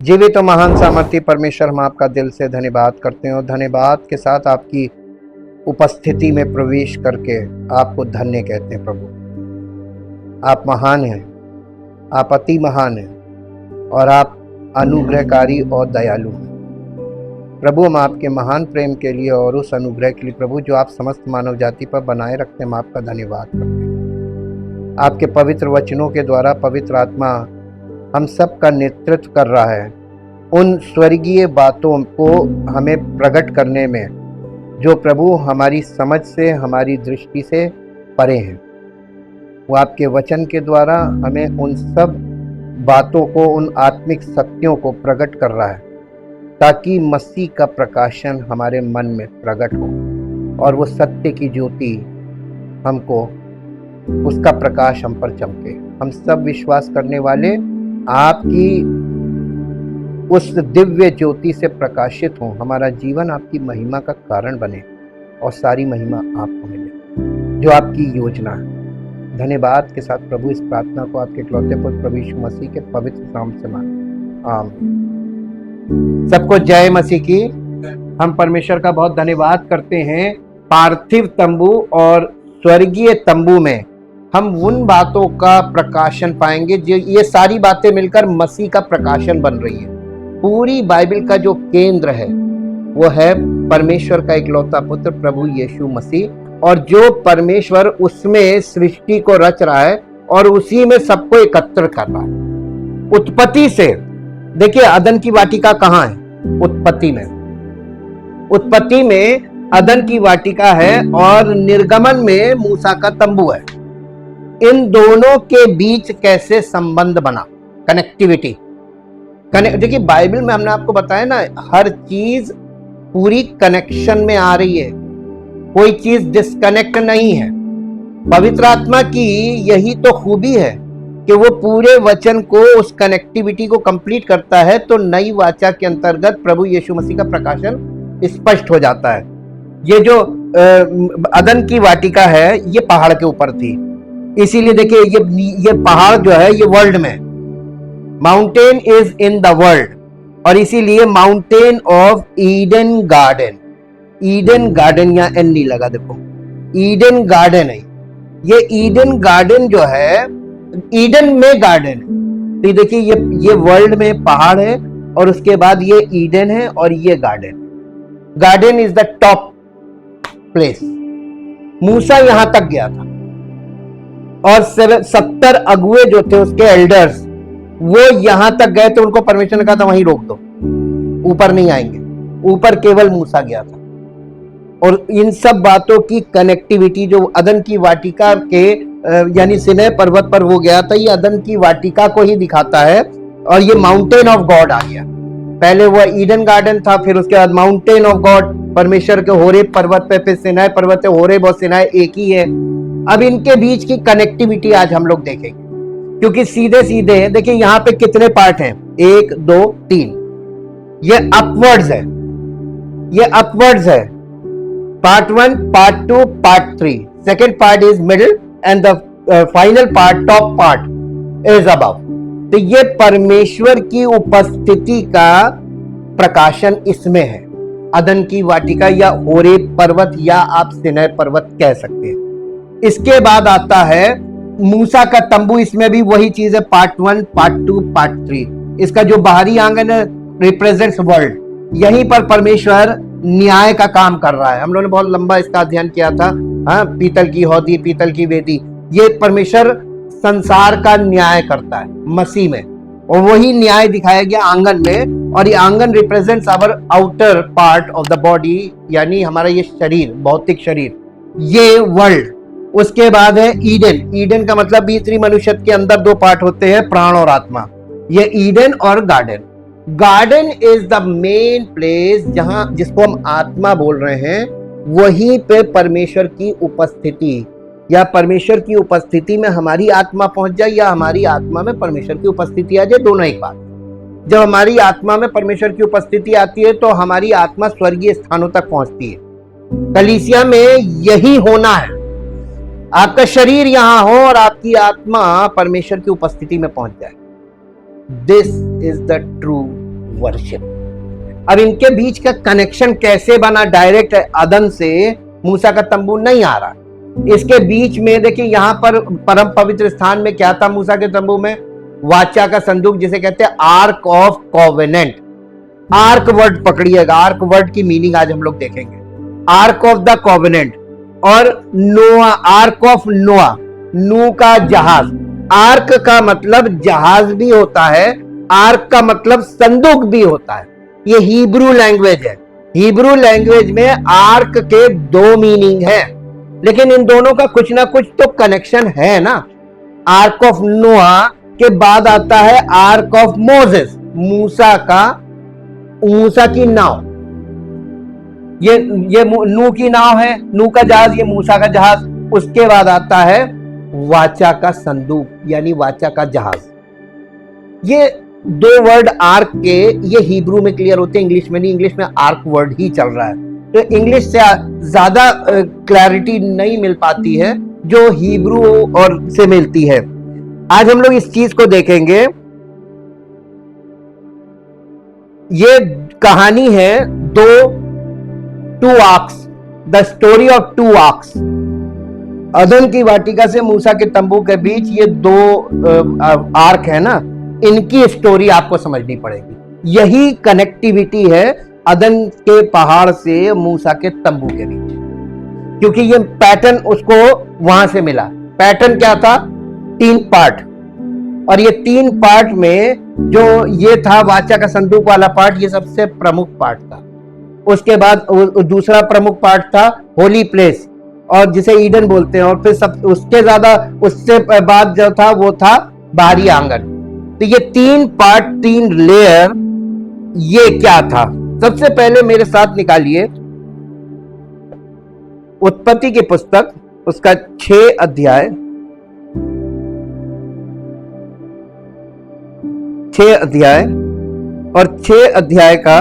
जीवित और महान सामर्थी परमेश्वर, हम आपका दिल से धन्यवाद करते हैं और धन्यवाद के साथ आपकी उपस्थिति में प्रवेश करके आपको धन्य कहते हैं। प्रभु, आप महान हैं, आप अति महान हैं और आप अनुग्रहकारी और दयालु हैं। प्रभु, हम आपके महान प्रेम के लिए और उस अनुग्रह के लिए प्रभु जो आप समस्त मानव जाति पर बनाए रखते हैं, हम आपका धन्यवाद करते हैं। आपके पवित्र वचनों के द्वारा पवित्र आत्मा हम सब का नेतृत्व कर रहा है उन स्वर्गीय बातों को हमें प्रकट करने में, जो प्रभु हमारी समझ से, हमारी दृष्टि से परे हैं। वो आपके वचन के द्वारा हमें उन सब बातों को, उन आत्मिक सत्यों को प्रकट कर रहा है, ताकि मसीह का प्रकाशन हमारे मन में प्रकट हो और वो सत्य की ज्योति हमको, उसका प्रकाश हम पर चमके। हम सब विश्वास करने वाले आपकी उस दिव्य ज्योति से प्रकाशित हों, हमारा जीवन आपकी महिमा का कारण बने और सारी महिमा आपको मिले, जो आपकी योजना है। धन्यवाद के साथ प्रभु इस प्रार्थना को आपके इकलौते पुत्र प्रभु यीशु मसीह के पवित्र नाम से मांगते। आमीन। सबको जय मसीह की। हम परमेश्वर का बहुत धन्यवाद करते हैं। पार्थिव तंबू और स्वर्गीय तंबू में हम उन बातों का प्रकाशन पाएंगे, जो ये सारी बातें मिलकर मसीह का प्रकाशन बन रही है। पूरी बाइबल का जो केंद्र है वो है परमेश्वर का इकलौता पुत्र प्रभु यीशु मसीह, और जो परमेश्वर उसमें सृष्टि को रच रहा है और उसी में सबको एकत्र कर रहा है। उत्पत्ति से देखिए, अदन की वाटिका कहाँ है? उत्पत्ति में अदन की वाटिका है और निर्गमन में मूसा का तंबू है। इन दोनों के बीच कैसे संबंध बना? कनेक्टिविटी। देखिए, बाइबल में हमने आपको बताया ना, हर चीज पूरी कनेक्शन में आ रही है, कोई चीज डिस्कनेक्ट नहीं है। पवित्र आत्मा की यही तो खूबी है कि वो पूरे वचन को, उस कनेक्टिविटी को कंप्लीट करता है, तो नई वाचा के अंतर्गत प्रभु यीशु मसीह का प्रकाशन स्पष्ट हो जाता है। ये जो अदन की वाटिका है, ये पहाड़ के ऊपर थी, इसीलिए देखिए ये पहाड़ जो है ये वर्ल्ड में, mountain is in the world, और इसीलिए mountain of Eden garden. Eden garden, या एन नहीं लगा, देखो ईडन गार्डन है। ये ईडन गार्डन जो है, ईडन में गार्डन है। तो देखिए ये वर्ल्ड में पहाड़ है और उसके बाद ये ईडन है और ये garden is the top place. मूसा यहां तक गया था और 70 अगुए जो थे उसके एल्डर्स, वो यहां तक गए तो उनको परमेश्वर ने कहा था वहीं रोक दो, ऊपर नहीं आएंगे। ऊपर केवल मूसा गया था। और इन सब बातों की कनेक्टिविटी जो अदन की वाटिका के यानी सिनै पर्वत पर वो गया था, ये अदन की वाटिका को ही दिखाता है। और ये माउंटेन ऑफ गॉड आ गया। पहले वो ईडन गार्डन था, फिर उसके बाद माउंटेन ऑफ गॉड परमेश्वर के होरेब पर्वत पे, फिर सिनै पर्वत है। होरेब और सिनै एक ही है। अब इनके बीच की कनेक्टिविटी आज हम लोग देखेंगे, क्योंकि सीधे सीधे देखिए यहाँ पे कितने पार्ट हैं, 1 2 3। ये अपवर्ड्स है, ये अपवर्ड्स है। Part 1, part 2, part 3। Second part is middle and the final part, top part is above. तो ये परमेश्वर की उपस्थिति का प्रकाशन इसमें है। अदन की वाटिका या होरेब पर्वत, या आप सिनै पर्वत कह सकते हैं। इसके बाद आता है मूसा का तंबू। इसमें भी वही चीज है, पार्ट 1, पार्ट 2, पार्ट 3। इसका जो बाहरी आंगन है रिप्रेजेंट्स वर्ल्ड। यहीं पर परमेश्वर न्याय का काम कर रहा है। हम लोगों ने बहुत लंबा इसका अध्ययन किया था। हाँ, पीतल की हौदी, पीतल की वेदी, ये परमेश्वर संसार का न्याय करता है मसीह में, और वही न्याय दिखाया गया आंगन में। और ये आंगन represents our outer part of the body, यानी हमारा ये शरीर, भौतिक शरीर, ये वर्ल्ड। उसके बाद है ईडन। ईडन का मतलब भीतरी मनुष्य के अंदर 2 पार्ट होते हैं, प्राण और आत्मा। ये ईडन और garden. Garden is the main place, जहां, जिसको हम आत्मा बोल रहे हैं, वहीं पे परमेश्वर की उपस्थिति, या परमेश्वर की उपस्थिति में हमारी आत्मा पहुंच जाए, या हमारी आत्मा में परमेश्वर की उपस्थिति आ जाए, दोनों एक बात। जब हमारी आत्मा में परमेश्वर की उपस्थिति आती है तो हमारी आत्मा स्वर्गीय स्थानों तक पहुंचती है। कलीसिया में यही होना है, आपका शरीर यहां हो और आपकी आत्मा परमेश्वर की उपस्थिति में पहुंच जाए। This is the true worship. अब इनके बीच का कनेक्शन कैसे बना? डायरेक्ट अदन से मूसा का तंबू नहीं आ रहा, इसके बीच में देखिए यहां पर परम पवित्र स्थान में क्या था? मूसा के तंबू में वाचा का संदूक, जिसे कहते हैं ark of covenant. Ark word पकड़िएगा, आर्क वर्ड की मीनिंग आज हम लोग देखेंगे। आर्क ऑफ द कॉवेनेंट और नोआ, आर्क ऑफ नोआ, नू का जहाज। आर्क का मतलब जहाज भी होता है, आर्क का मतलब संदूक भी होता है। ये हिब्रू लैंग्वेज है। हिब्रू लैंग्वेज में आर्क के दो मीनिंग है, लेकिन इन दोनों का कुछ ना कुछ तो कनेक्शन है ना। आर्क ऑफ नोआ के बाद आता है आर्क ऑफ मोसेस, मूसा की नाव। ये नू की नाव है, नू का जहाज, ये मूसा का जहाज। उसके बाद आता है वाचा का संदूक, यानी वाचा का जहाज। ये दो वर्ड आर्क के, ये हिब्रू में क्लियर होते हैं, इंग्लिश में नहीं। इंग्लिश में आर्क वर्ड ही चल रहा है, तो इंग्लिश से ज्यादा क्लैरिटी नहीं मिल पाती है जो हिब्रू और से मिलती है। आज हम लोग इस चीज को देखेंगे। ये कहानी है two arcs, the story of two arcs. अदन की वाटिका से मूसा के तंबू के बीच ये दो आर्क है ना, इनकी स्टोरी आपको समझनी पड़ेगी। यही कनेक्टिविटी है अदन के पहाड़ से मूसा के तंबू के बीच, क्योंकि ये पैटर्न उसको वहां से मिला। पैटर्न क्या था? 3 पार्ट, और ये 3 पार्ट में जो ये था वाचा का संदूक वाला पार्ट, ये सबसे प्रमुख पार्ट था। उसके बाद दूसरा प्रमुख पार्ट था होली प्लेस, और जिसे ईडन बोलते हैं, और फिर सब उससे बाद जो था वो था बाहरी आंगन। तो ये 3 पार्ट, 3 लेयर, ये क्या था? सबसे पहले मेरे साथ निकालिए उत्पत्ति की पुस्तक, उसका 6 अध्याय, 6 अध्याय, और 6 अध्याय का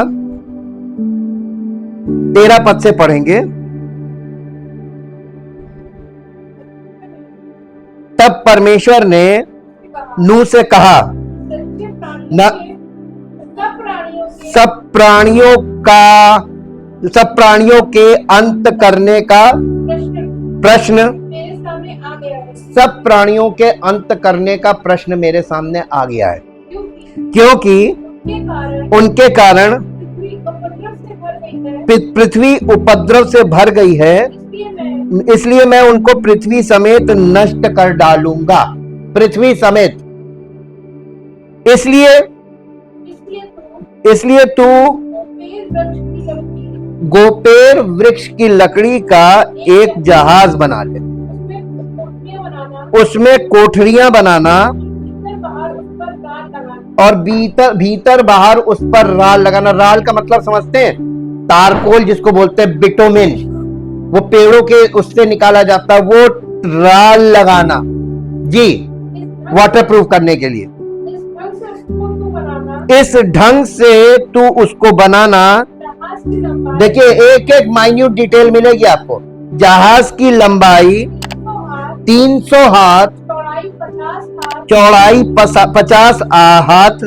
13 पद से पढ़ेंगे। तब परमेश्वर ने नूह से कहा, सब प्राणियों के अंत करने का प्रश्न, सब प्राणियों के अंत करने का प्रश्न मेरे सामने आ गया है, क्योंकि उनके कारण पृथ्वी उपद्रव से भर गई है, इसलिए मैं उनको पृथ्वी समेत नष्ट कर डालूंगा। पृथ्वी समेत। इसलिए तू गोपेर वृक्ष की लकड़ी का एक जहाज बना ले, उसमें कोठरियां बनाना, और भीतर बाहर उस पर राल लगाना। राल का मतलब समझते हैं? तारकोल, जिसको बोलते हैं बिटोमिन, वो पेड़ों के उससे निकाला जाता है, वो राल लगाना जी, वाटरप्रूफ करने के लिए। इस ढंग से तू उसको बनाना। देखिए, एक एक माइन्यूट डिटेल मिलेगी आपको। जहाज की लंबाई 300 हाथ, चौड़ाई 50 हाथ,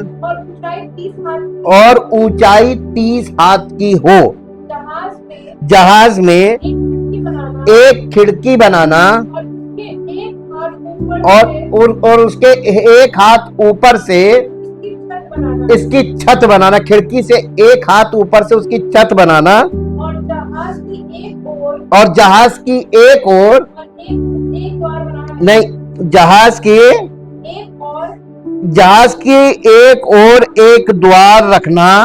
और ऊंचाई 30 हाथ की हो। जहाज में एक खिड़की बनाना, और उसके एक हाथ ऊपर से इसकी छत बनाना। खिड़की से एक हाथ ऊपर से उसकी छत बनाना, और जहाज की एक ओर नहीं, जहाज की एक ओर एक द्वार रखना,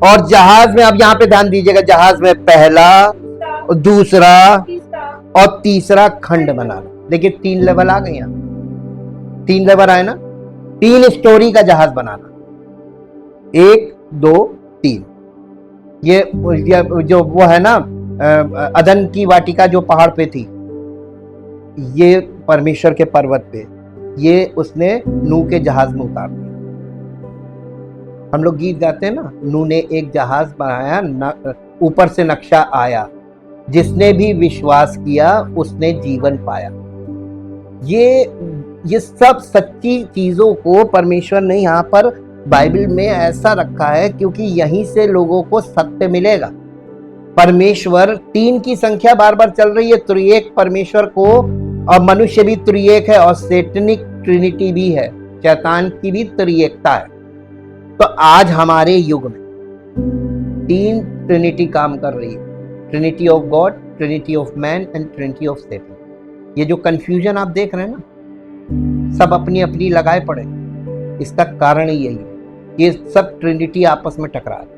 और जहाज में, अब यहाँ पे ध्यान दीजिएगा, जहाज में पहला, दूसरा और तीसरा खंड बनाना। देखिए 3 लेवल आ गए, यहाँ 3 लेवल आए ना। 3 स्टोरी का जहाज बनाना, 1 2 3। ये जो वो है ना, अदन की वाटिका जो पहाड़ पे थी, ये परमेश्वर के पर्वत पे, ये उसने नूह के जहाज में उतार दिया। हम लोग गीत गाते हैं ना, नूह ने एक जहाज बनाया, ऊपर से नक्शा आया, जिसने भी विश्वास किया उसने जीवन पाया। ये सब सच्ची चीजों को परमेश्वर ने यहाँ पर बाइबल में ऐसा रखा है क्योंकि यहीं से लोगों को सत्य मिलेगा। परमेश्वर 3 की संख्या बार बार चल रही है, त्रिएक परमेश्वर को, और मनुष्य भी त्रिएक है, और सेटनिक ट्रिनिटी भी है, शैतान की भी त्रिएकता है। तो आज हमारे युग में 3 ट्रिनिटी काम कर रही है, trinity of God, trinity of man and trinity of Satan. ये जो कंफ्यूजन आप देख रहे हैं ना, सब अपनी अपनी लगाए पड़े, इसका कारण ही यही है, ये सब ट्रिनिटी आपस में टकरा रही।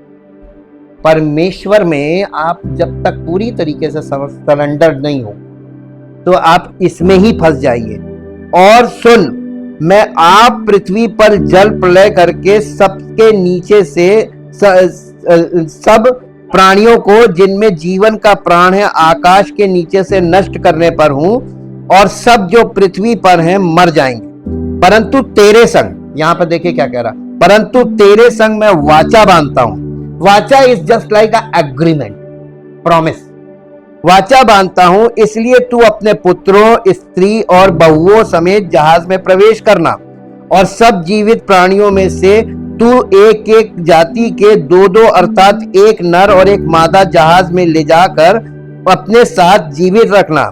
परमेश्वर में आप जब तक पूरी तरीके से सरेंडर नहीं हो तो आप इसमें ही फंस जाइए। और सुन, मैं आप पृथ्वी पर जल प्रलय करके सबके नीचे से सब प्राणियों को जिनमें जीवन का प्राण है आकाश के नीचे से नष्ट करने पर हूं, और सब जो पृथ्वी पर हैं मर जाएंगे। परंतु तेरे संग, यहां पर देखिए क्या कह रहा, परंतु तेरे संग मैं वाचा बांधता हूं। वाचा is just like a agreement, promise. वाचा बांधता हूं, इसलिए तू अपने पुत्रों, स्त्री और बहुओं समेत जहाज में प्रवेश करना, और सब जीवित प्राणियों में से तू एक एक जाति के 2-2 अर्थात एक नर और एक मादा जहाज में ले जाकर अपने साथ जीवित रखना।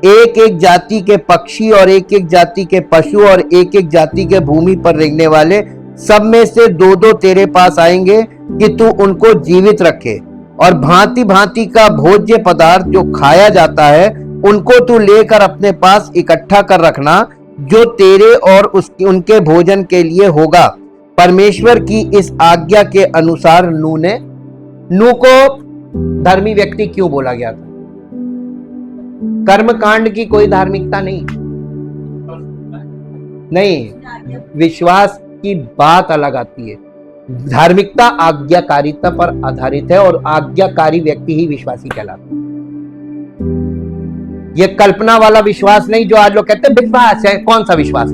एक एक जाति के पक्षी और एक एक जाति के पशु और एक एक जाति के भूमि पर रेंगने वाले सब में से 2-2 तेरे पास आएंगे कि तू उनको जीवित रखे, और भांति भांति का भोज्य पदार्थ जो खाया जाता है उनको तू लेकर अपने पास इकट्ठा कर रखना, जो तेरे और उनके भोजन के लिए होगा। परमेश्वर की इस आज्ञा के अनुसार नूह को धर्मी व्यक्ति क्यों बोला गया था? कर्मकांड की कोई धार्मिकता नहीं, विश्वास की बात अलग आती है। धार्मिकता आज्ञाकारिता पर आधारित है, और आज्ञाकारी व्यक्ति ही विश्वासी कहलाता है। यह कल्पना वाला विश्वास नहीं जो आज लोग कहते हैं विश्वास है। कौन सा विश्वास?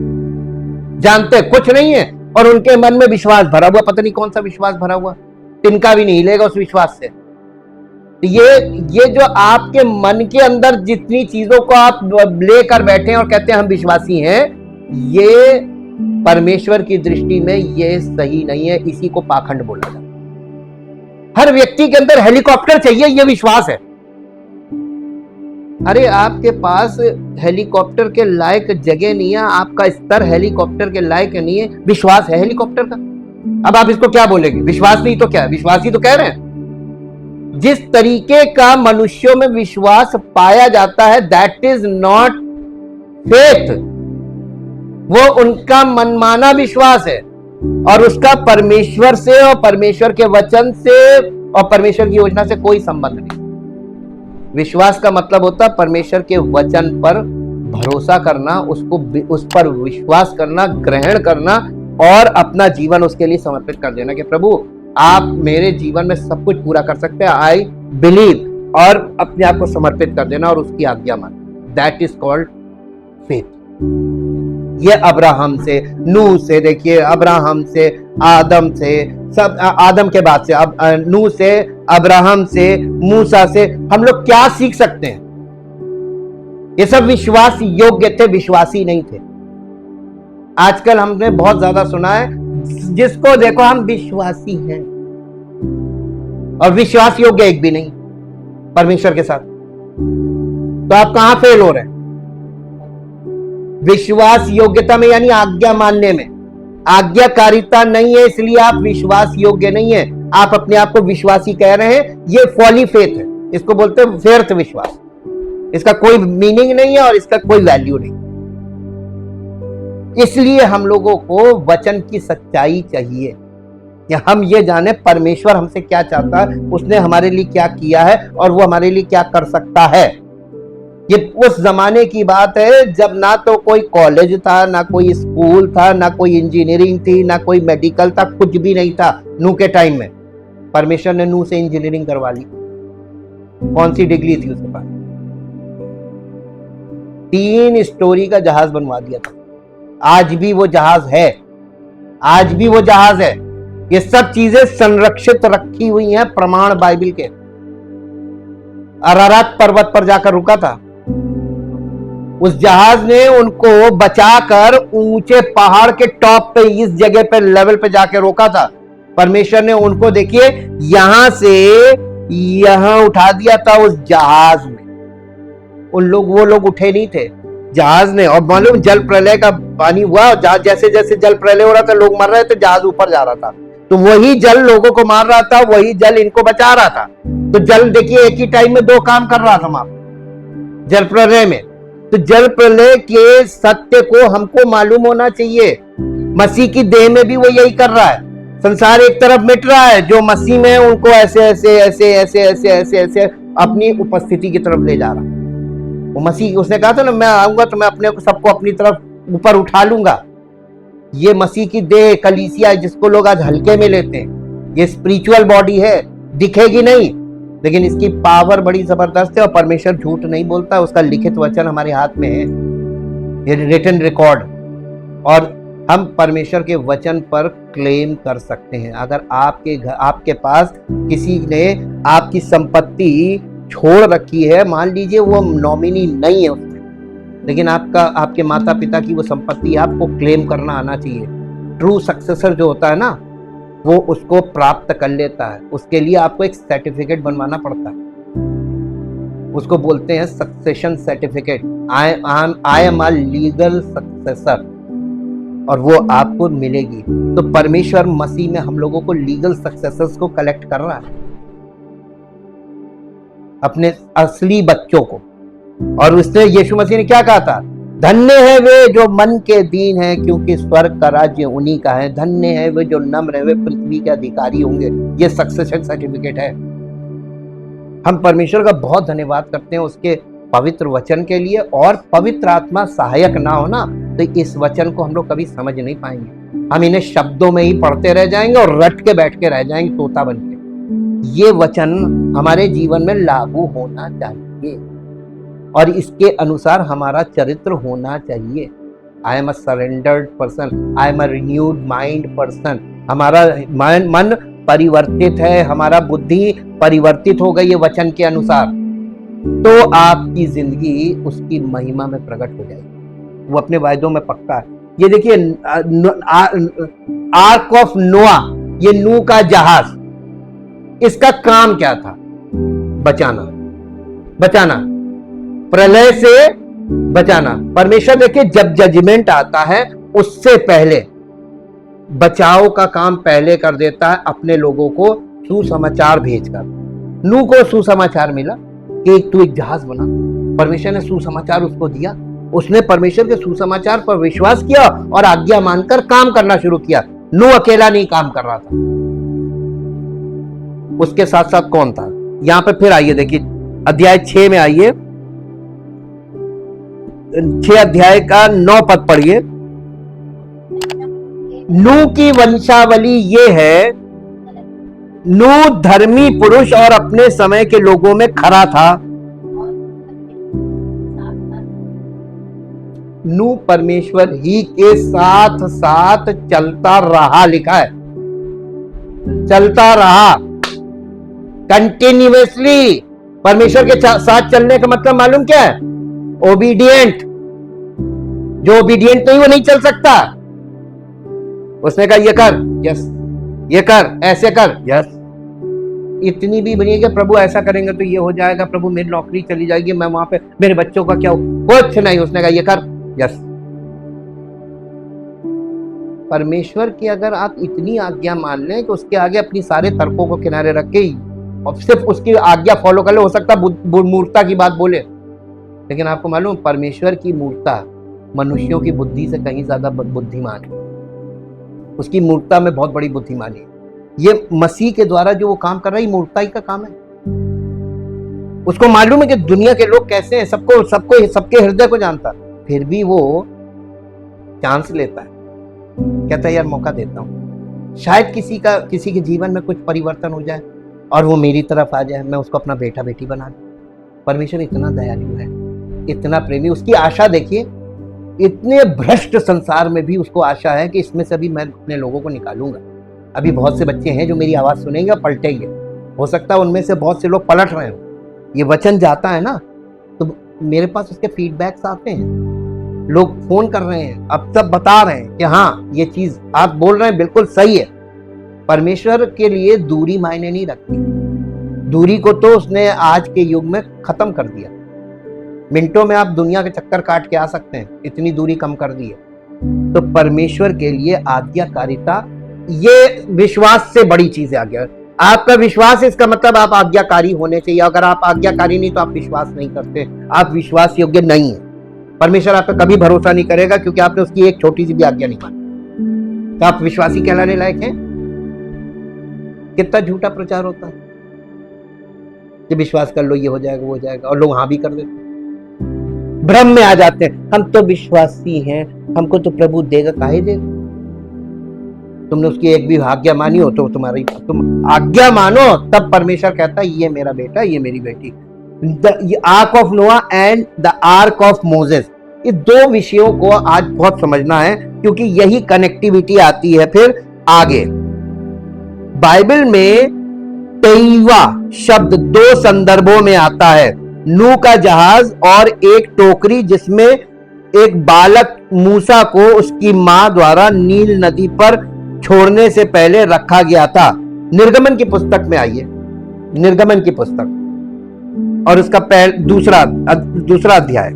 जानते कुछ नहीं है और उनके मन में विश्वास भरा हुआ, पता नहीं कौन सा विश्वास भरा हुआ, तिनका भी नहीं हिलेगा उस विश्वास से। ये जो आपके मन के अंदर जितनी चीजों को आप लेकर बैठे हैं और कहते हैं हम विश्वासी हैं, ये परमेश्वर की दृष्टि में ये सही नहीं है। इसी को पाखंड बोला जाता है। हर व्यक्ति के अंदर हेलीकॉप्टर चाहिए, ये विश्वास है। अरे आपके पास हेलीकॉप्टर के लायक जगह नहीं है, आपका स्तर हेलीकॉप्टर के लायक नहीं है, विश्वास है हेलीकॉप्टर का। अब आप इसको क्या बोलेंगे? विश्वास नहीं तो क्या? विश्वास ही तो कह रहे हैं। जिस तरीके का मनुष्यों में विश्वास पाया जाता है, दैट इज नॉट फेथ, वो उनका मनमाना विश्वास है, और उसका परमेश्वर से और परमेश्वर के वचन से और परमेश्वर की योजना से कोई संबंध नहीं। विश्वास का मतलब होता है परमेश्वर के वचन पर भरोसा करना, उस पर विश्वास करना, ग्रहण करना, और अपना जीवन उसके लिए समर्पित कर देना कि प्रभु आप मेरे जीवन में सब कुछ पूरा कर सकते हैं, आई बिलीव, और अपने आप को समर्पित कर देना और उसकी आज्ञा मान। That is called faith. ये अब्राहम से, नूह से, देखिए अब्राहम से, आदम से, सब आदम के बाद से, अब नूह से, अब्राहम से, मूसा से हम लोग क्या सीख सकते हैं? ये सब विश्वास योग्य थे, विश्वासी नहीं थे। आजकल हमने बहुत ज्यादा सुना है, जिसको देखो हम विश्वासी हैं, और विश्वास योग्य एक भी नहीं परमेश्वर के साथ। तो आप कहां फेल हो रहे हैं? विश्वास योग्यता में, यानी आज्ञा मानने में। आज्ञाकारिता नहीं है, इसलिए आप विश्वास योग्य नहीं है। आप अपने आप को विश्वासी कह रहे हैं, ये फॉली फेथ है, इसको बोलते हैं व्यर्थ विश्वास। इसका कोई मीनिंग नहीं है और इसका कोई वैल्यू नहीं। इसलिए हम लोगों को वचन की सच्चाई चाहिए, या हम ये जाने परमेश्वर हमसे क्या चाहता है, उसने हमारे लिए क्या किया है और वो हमारे लिए क्या कर सकता है। ये उस जमाने की बात है जब ना तो कोई कॉलेज था, ना कोई स्कूल था, ना कोई इंजीनियरिंग थी, ना कोई मेडिकल था, कुछ भी नहीं था। नूह के टाइम में परमेश्वर ने नूह से इंजीनियरिंग करवा ली। कौन सी डिग्री थी उसके पास? 3 स्टोरी का जहाज बनवा दिया था। आज भी वो जहाज है, आज भी वो जहाज है। ये सब चीजें संरक्षित रखी हुई हैं, प्रमाण बाइबल के। अरारात पर्वत पर जाकर रुका था, उस जहाज ने उनको बचाकर ऊंचे पहाड़ के टॉप पे, इस जगह पे, लेवल पे जाके रोका था। परमेश्वर ने उनको देखिए यहां से यहां उठा दिया था उस जहाज में। वो लोग उठे नहीं थे, जहाज ने। और मालूम जल प्रलय का पानी हुआ, जैसे जैसे जल प्रलय हो रहा था, लोग मर रहे थे, जहाज ऊपर जा रहा था। तो वही जल लोगों को मार रहा था, वही जल इनको बचा रहा था। तो जल देखिए एक ही टाइम में दो काम कर रहा था वहां जल प्रलय में। तो जल प्रलय के सत्य को हमको मालूम होना चाहिए। मसीह की देह में भी वो यही कर रहा है। संसार एक तरफ मिट रहा है, जो मसीह में उनको ऐसे ऐसे ऐसे ऐसे ऐसे ऐसे ऐसे अपनी उपस्थिति की तरफ ले जा रहा है। वो मसीह, उसने कहा था ना, मैं आऊंगा तो मैं अपने सबको अपनी तरफ ऊपर उठा लूंगा। ये मसीह की देह कलीसिया है, जिसको लोग आज हल्के में लेते हैं। ये स्पिरिचुअल बॉडी है, दिखेगी नहीं, लेकिन इसकी पावर बड़ी जबरदस्त है। और परमेश्वर झूठ नहीं बोलता, उसका लिखित वचन हमारे हाथ में है, ये रिटन रिकॉर्ड। और हम परमेश्वर के वचन पर क्लेम कर सकते हैं। अगर आपके पास किसी ने आपकी संपत्ति छोड़ रखी है, मान लीजिए वो नॉमिनी नहीं है उसमें, लेकिन आपके माता पिता की वो संपत्ति आपको क्लेम करना आना चाहिए। ट्रू सक्सेसर जो होता है ना, वो उसको प्राप्त कर लेता है। उसके लिए आपको एक सर्टिफिकेट बनवाना पड़ता है, उसको बोलते हैं succession certificate. I am a legal successor, और वो आपको मिलेगी। तो परमेश्वर मसीह में हम लोगों को लीगल सक्सेसर्स को कलेक्ट कर रहा है, अपने असली बच्चों को। और उसने, यीशु मसीह ने क्या कहा था? धन्य है वे जो मन के दीन हैं, क्योंकि स्वर्ग का राज्य उन्हीं का है। धन्य है वे जो नम्र है, वे पृथ्वी के अधिकारी होंगे। ये सक्सेशन सर्टिफिकेट है। हम परमेश्वर का बहुत धन्यवाद करते हैं उसके पवित्र वचन के लिए। और पवित्र आत्मा सहायक ना हो ना, तो इस वचन को हम लोग कभी समझ नहीं पाएंगे। हम इन्हें शब्दों में ही पढ़ते रह जाएंगे और रट के बैठ के रह जाएंगे तोता बन के। ये वचन हमारे जीवन में लागू होना चाहिए और इसके अनुसार हमारा चरित्र होना चाहिए। I am a surrendered person, I am a renewed mind person. हमारा मन परिवर्तित है, हमारा बुद्धि परिवर्तित हो गई है वचन के अनुसार। तो आपकी जिंदगी उसकी महिमा में प्रकट हो जाएगी। वो अपने वायदों में पक्का है। ये देखिए आर्क ऑफ नोआ, ये नूह का जहाज, इसका काम क्या था? बचाना, बचाना, प्रलय से बचाना। परमेश्वर देखिए जब जजमेंट आता है उससे पहले बचाव का काम पहले कर देता है, अपने लोगों को सुसमाचार भेजकर। नूह को सुसमाचार मिला कि तू एक जहाज बना। परमेश्वर ने सुसमाचार उसको दिया, उसने परमेश्वर के सुसमाचार पर विश्वास किया और आज्ञा मानकर काम करना शुरू किया। नूह अकेला नहीं काम कर रहा था, उसके साथ साथ कौन था? यहां पे फिर आइए, देखिए अध्याय 6 में आइए, 6 अध्याय का 9 पद पढ़िए। नूह की वंशावली ये है, नूह धर्मी पुरुष और अपने समय के लोगों में खरा था। नूह परमेश्वर ही के साथ साथ चलता रहा, लिखा है चलता रहा कंटिन्यूअसली। परमेश्वर के साथ चलने का मतलब मालूम क्या है? ओबीडियंट। जो ओबीडियंट नहीं वो नहीं चल सकता। उसने कहा ये कर, यस, ये कर, ऐसे कर, यस। इतनी भी बनी कि प्रभु ऐसा करेंगे तो ये हो जाएगा, प्रभु मेरी नौकरी चली जाएगी, मैं वहां पे, मेरे बच्चों का क्या हो, कुछ नहीं। उसने कहा ये कर, यस। परमेश्वर की अगर आप इतनी आज्ञा मान लें कि उसके आगे अपनी सारे तर्कों को किनारे रख के और सिर्फ उसकी आज्ञा फॉलो कर ले, हो सकता मूर्खता की बात बोले, लेकिन आपको मालूम परमेश्वर की मूर्खता मनुष्यों की बुद्धि से कहीं ज्यादा बुद्धिमान है। उसकी मूर्खता में बहुत बड़ी बुद्धिमानी है। ये मसीह के द्वारा जो वो काम कर रहा है, मूर्खता ही का काम है। उसको मालूम है कि दुनिया के लोग कैसे हैं, सबके हृदय को जानता, फिर भी वो चांस लेता है, कहता है यार मौका देता हूं, शायद किसी के जीवन में कुछ परिवर्तन हो जाए और वो मेरी तरफ आ जाए, मैं उसको अपना बेटा बेटी बना दूं। परमेश्वर इतना दयालु है, इतना प्रेमी। उसकी आशा देखिए, इतने भ्रष्ट संसार में भी उसको आशा है कि इसमें से भी मैं अपने लोगों को निकालूंगा। अभी बहुत से बच्चे हैं जो मेरी आवाज सुनेंगे और पलटेंगे, हो सकता है उनमें से बहुत से लोग पलट रहे हो। ये वचन जाता है ना, तो मेरे पास उसके फीडबैक्स आते हैं, लोग फोन कर रहे हैं, अब सब बता रहे हैं कि हाँ ये चीज आप बोल रहे हैं बिल्कुल सही है। परमेश्वर के लिए दूरी मायने नहीं रखती। दूरी को तो उसने आज के युग में खत्म कर दिया। मिनटों में आप दुनिया के चक्कर काट के आ सकते हैं, इतनी दूरी कम कर दी है। तो परमेश्वर के लिए आज्ञाकारिता ये विश्वास से बड़ी चीज है। आज्ञा, आपका विश्वास, इसका मतलब आप आज्ञाकारी होने चाहिए। अगर आप आज्ञाकारी नहीं तो आप विश्वास नहीं करते, आप विश्वास योग्य नहीं है। परमेश्वर आप पे कभी भरोसा नहीं करेगा क्योंकि आपने उसकी एक छोटी सी भी आज्ञा नहीं मानी। तो आप विश्वासी कहलाने लायक हैं? कितना झूठा प्रचार होता है कि विश्वास कर लो ये हो जाएगा वो हो जाएगा, और लोग हाँ भी कर देते हैं, भ्रम में आ जाते हैं। हम तो विश्वासी हैं, हमको तो प्रभु देगा, काहे देगा? तुमने उसकी एक भी आज्ञा मानी हो तो तुम्हारी, तुम आज्ञा मानो तब परमेश्वर कहता है ये मेरा बेटा, ये मेरी बेटी। द आर्क ऑफ नोआ and the arc of Moses, ये दो विषयों को आज बहुत समझना है क्योंकि यही कनेक्टिविटी आती है फिर आगे। बाइबल में 23वां शब्द दो संदर्भों में आता है, नूह का जहाज और एक टोकरी जिसमें एक बालक मूसा को उसकी मां द्वारा नील नदी पर छोड़ने से पहले रखा गया था। निर्गमन की पुस्तक में आइए, निर्गमन की पुस्तक और उसका दूसरा अध्याय।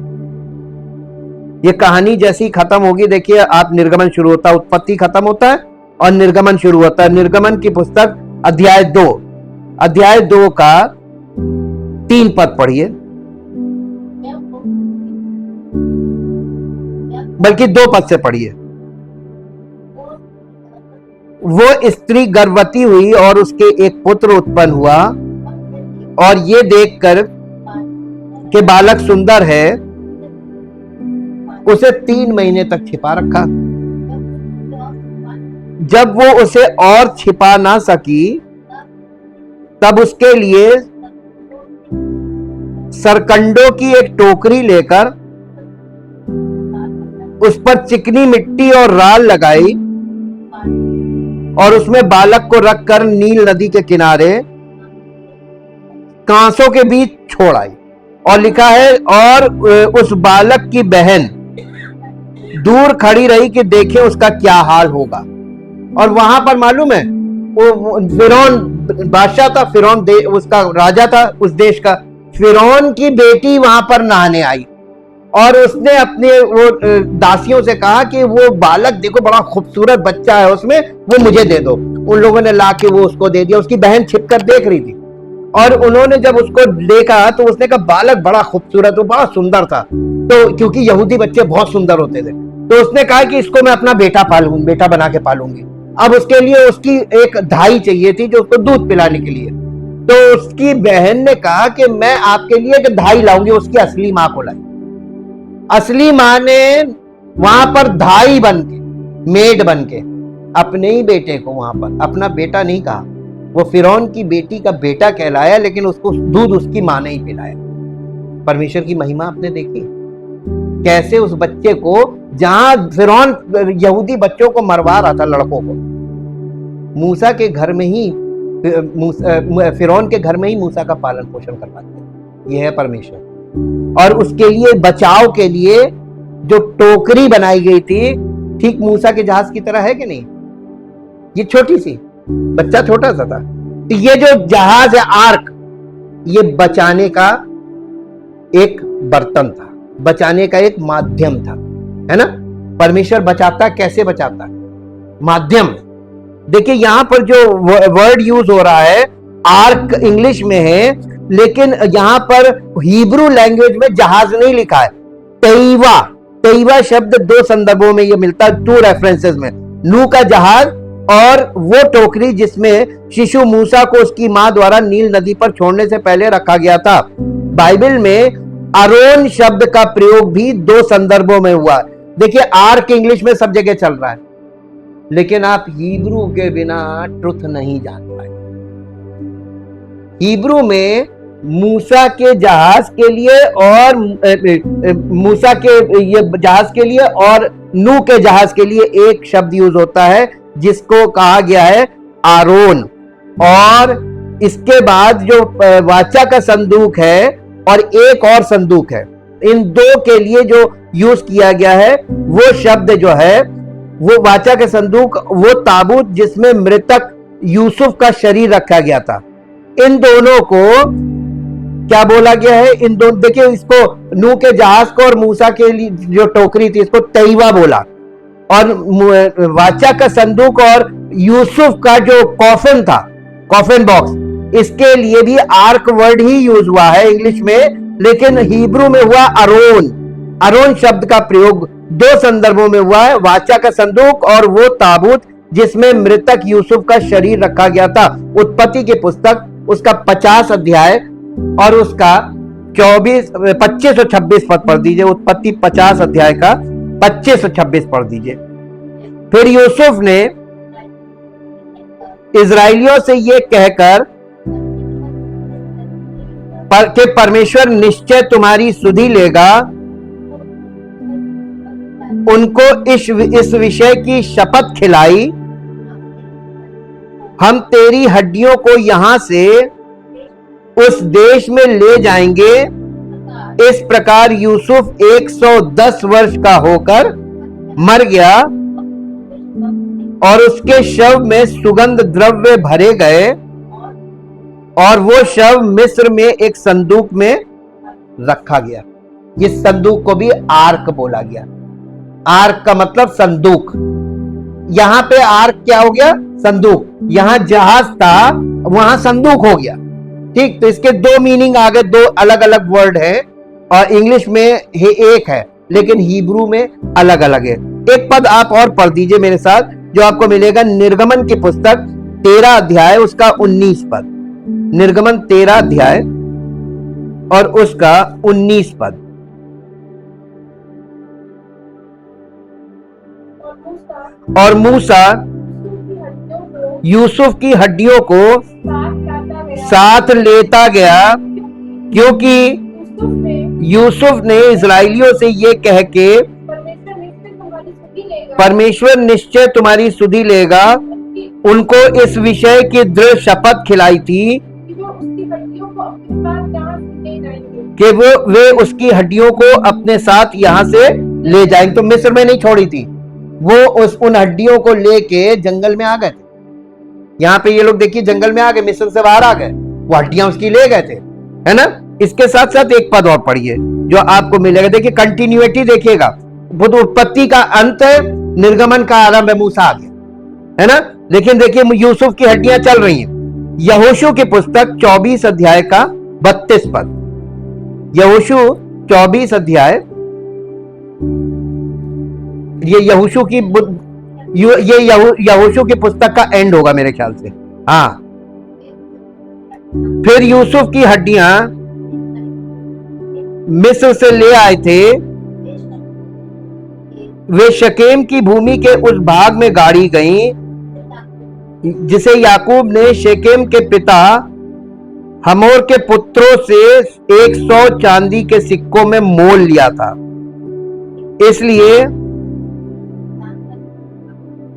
ये कहानी जैसी खत्म होगी, देखिए आप, निर्गमन शुरू होता है, उत्पत्ति खत्म होता है और निर्गमन शुरू होता है। निर्गमन की पुस्तक अध्याय 2 का 3 पद पढ़िए, बल्कि 2 पद से पढ़िए। वो स्त्री गर्भवती हुई और उसके एक पुत्र उत्पन्न हुआ, और ये देखकर कि बालक सुंदर है उसे 3 महीने तक छिपा रखा। जब वो उसे और छिपा ना सकी तब उसके लिए सरकंडों की एक टोकरी लेकर उस पर चिकनी मिट्टी और राल लगाई और उसमें बालक को रखकर नील नदी के किनारे कांसों के बीच छोड़ आई। और लिखा है, और उस बालक की बहन दूर खड़ी रही कि देखे उसका क्या हाल होगा। और वहां पर मालूम है, वो फिरौन बादशाह था, फिरौन उसका राजा था उस देश का। फिरौन की बेटी वहां पर नहाने आई और उसने अपने वो दासियों से कहा कि वो बालक देखो बड़ा खूबसूरत बच्चा है उसमें, वो मुझे दे दो। उन लोगों ने ला के वो उसको दे दिया। उसकी बहन छिपकर देख रही थी और उन्होंने जब उसको देखा तो उसने कहा बालक बड़ा खूबसूरत, वो बड़ा सुंदर था। तो क्योंकि यहूदी बच्चे बहुत सुंदर होते थे, तो उसने कहा कि इसको मैं अपना बेटा बना के पालूंगी। अब उसके लिए उसकी एक धाई चाहिए थी जो उसको दूध पिलाने के लिए। तो उसकी बहन ने कहा कि मैं आपके लिए एक धाई लाऊंगी। उसकी असली मां को लाई। असली मां ने वहां पर धाई बन के, मेड बन के अपने ही बेटे को वहां पर अपना बेटा नहीं कहा, वो फिरौन की बेटी का बेटा कहलाया, लेकिन उसको दूध उसकी मां ने ही पिलाया। परमेश्वर की महिमा आपने देखी कैसे उस बच्चे को, जहां फिरौन यहूदी बच्चों को मरवा रहा था, लड़कों को, मूसा के घर में ही, फिरौन के घर में ही मूसा का पालन पोषण करवाते। यह है परमेश्वर। और उसके लिए बचाव के लिए जो टोकरी बनाई गई थी, ठीक मूसा के जहाज की तरह है कि नहीं? ये छोटी सी, बच्चा छोटा सा था। तो ये जो जहाज है आर्क, ये बचाने का एक बर्तन था, बचाने का एक माध्यम था, है ना? परमेश्वर बचाता, कैसे बचाता? माध्यम। देखिए यहां पर जो वर्ड यूज हो रहा है, आर्क इंग्लिश में है, लेकिन यहां पर हिब्रू लैंग्वेज में जहाज नहीं लिखा है। तेईवा शब्द 2 संदर्भों में ये मिलता है, 2 रेफरेंसेस में। नूह का जहाज और वो टोकरी जिसमें शिशु मूसा को उसकी मां द्वारा नील नदी पर छोड़ने से पहले रखा गया था। बाइबल में अरोन शब्द का प्रयोग भी 2 संदर्भों में हुआ। देखिए आर्क इंग्लिश में सब जगह चल रहा है, लेकिन आप हिब्रू के बिना ट्रुथ नहीं जान पाए। हिब्रू में मूसा के जहाज के लिए और मूसा के ये जहाज के लिए और नूह के जहाज के लिए एक शब्द यूज होता है जिसको कहा गया है आरोन। और इसके बाद जो वाचा का संदूक है और एक और संदूक है, इन दो के लिए जो यूज किया गया है वो शब्द जो है वो वाचा के संदूक, वो ताबूत जिसमें मृतक यूसुफ का शरीर रखा गया था, इन दोनों को क्या बोला गया है? इन दोनों, देखिए इसको नूह के जहाज को और मूसा के लिए जो टोकरी थी इसको तैवा बोला, और वाचा का संदूक और यूसुफ का जो कॉफन था, कॉफन बॉक्स, इसके लिए भी आर्क वर्ड ही यूज हुआ है इंग्लिश में, लेकिन हिब्रू में हुआ अरोन। अरोन शब्द का प्रयोग दो संदर्भों में हुआ है, वाचा का संदूक और वो ताबूत जिसमें मृतक यूसुफ का शरीर रखा गया था। उत्पत्ति की पुस्तक उसका 50 अध्याय और उसका 25 और 26 पद पढ़ दीजिए। उत्पत्ति 50 अध्याय का 25 और 26 पढ़ दीजिए। फिर यूसुफ ने इजराइलियों से ये कहकर कि परमेश्वर निश्चय तुम्हारी सुधि लेगा, उनको इस विषय की शपथ खिलाई, हम तेरी हड्डियों को यहां से उस देश में ले जाएंगे। इस प्रकार यूसुफ 110 वर्ष का होकर मर गया और उसके शव में सुगंध द्रव्य भरे गए और वो शव मिस्र में एक संदूक में रखा गया। इस संदूक को भी आर्क बोला गया। आर्क का मतलब संदूक। यहां पे आर्क क्या हो गया? संदूक। यहां जहाज था, वहां संदूक हो गया। ठीक, तो इसके दो मीनिंग आ गए, दो अलग अलग वर्ड है, और इंग्लिश में एक है लेकिन हिब्रू में अलग अलग है। एक पद आप और पढ़ दीजिए मेरे साथ, जो आपको मिलेगा निर्गमन की पुस्तक 13 अध्याय उसका 19 पद। निर्गमन 13 अध्याय और उसका 19 पद। और मूसा यूसुफ की हड्डियों को साथ लेता गया, क्योंकि यूसुफ ने इजराइलियों से ये कह के परमेश्वर निश्चय तुम्हारी सुधि लेगा, उनको इस विषय की दृढ़ शपथ खिलाई थी कि वे उसकी हड्डियों को अपने साथ यहां से ले जाएंगे। तो मिस्र में नहीं छोड़ी थी, वो उन हड्डियों को लेके जंगल में आ गए थे। यहाँ पे ये लोग देखिए जंगल में आ गए, मिस्र से बाहर आ गए, वो हड्डियां उसकी ले गए थे, है ना। इसके साथ साथ एक पद और पढ़िए जो आपको मिलेगा। देखिए कंटिन्यूटी देखिएगा, बुद्ध उत्पत्ति का अंत है, निर्गमन का आरंभ है, मूसा आ गया, है ना। लेकिन देखिए यूसुफ की हड्डियां चल रही हैं। यहोशू की पुस्तक 24 अध्याय का 32 पद। यहोशू 24 अध्याय, ये यहोशू की यहोशू की पुस्तक का एंड होगा मेरे ख्याल से। हाँ, फिर यूसुफ की हड्डियां मिस्र से ले आए थे, वे शकेम की भूमि के उस भाग में गाड़ी गईं जिसे याकूब ने शेकेम के पिता हमोर के पुत्रों से 100 चांदी के सिक्कों में मोल लिया था।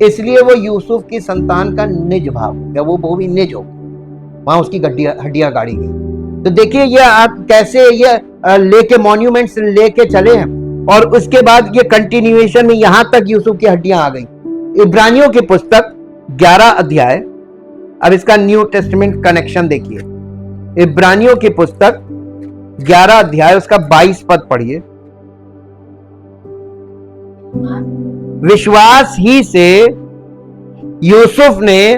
इसलिए वो यूसुफ की संतान का निज भाव हो गया, वो भी निज हो गया, वहां उसकी हड्डियां गाड़ी गई। तो देखिए ये आप कैसे ये लेके मॉन्यूमेंट्स लेके चले हैं, और उसके बाद ये कंटिन्यूएशन में यहां तक यूसुफ की हड्डियां आ गई। इब्रानियों की पुस्तक 11 अध्याय, अब इसका न्यू टेस्टामेंट कनेक्शन देखिए। इब्रानियों की पुस्तक 11 अध्याय उसका 22 पद पढ़िए। विश्वास ही से यूसुफ ने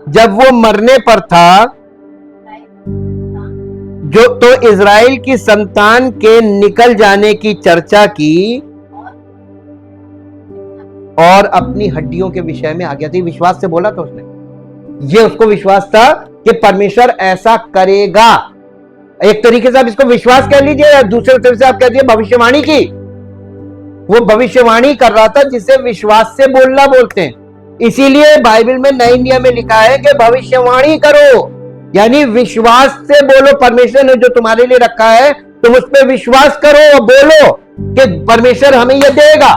जब वो मरने पर था जो तो इज़राइल की संतान के निकल जाने की चर्चा की और अपनी हड्डियों के विषय में आ गया था। विश्वास से बोला था उसने, ये उसको विश्वास था कि परमेश्वर ऐसा करेगा। एक तरीके से आप इसको विश्वास कह लीजिए, दूसरे तरीके से आप कह दीजिए भविष्यवाणी की। वो भविष्यवाणी कर रहा था जिसे विश्वास से बोलना बोलते हैं। इसीलिए बाइबल में नए नियम में लिखा है कि भविष्यवाणी करो, यानी विश्वास से बोलो। परमेश्वर ने जो तुम्हारे लिए रखा है तुम उस पर विश्वास करो और बोलो कि परमेश्वर हमें यह देगा।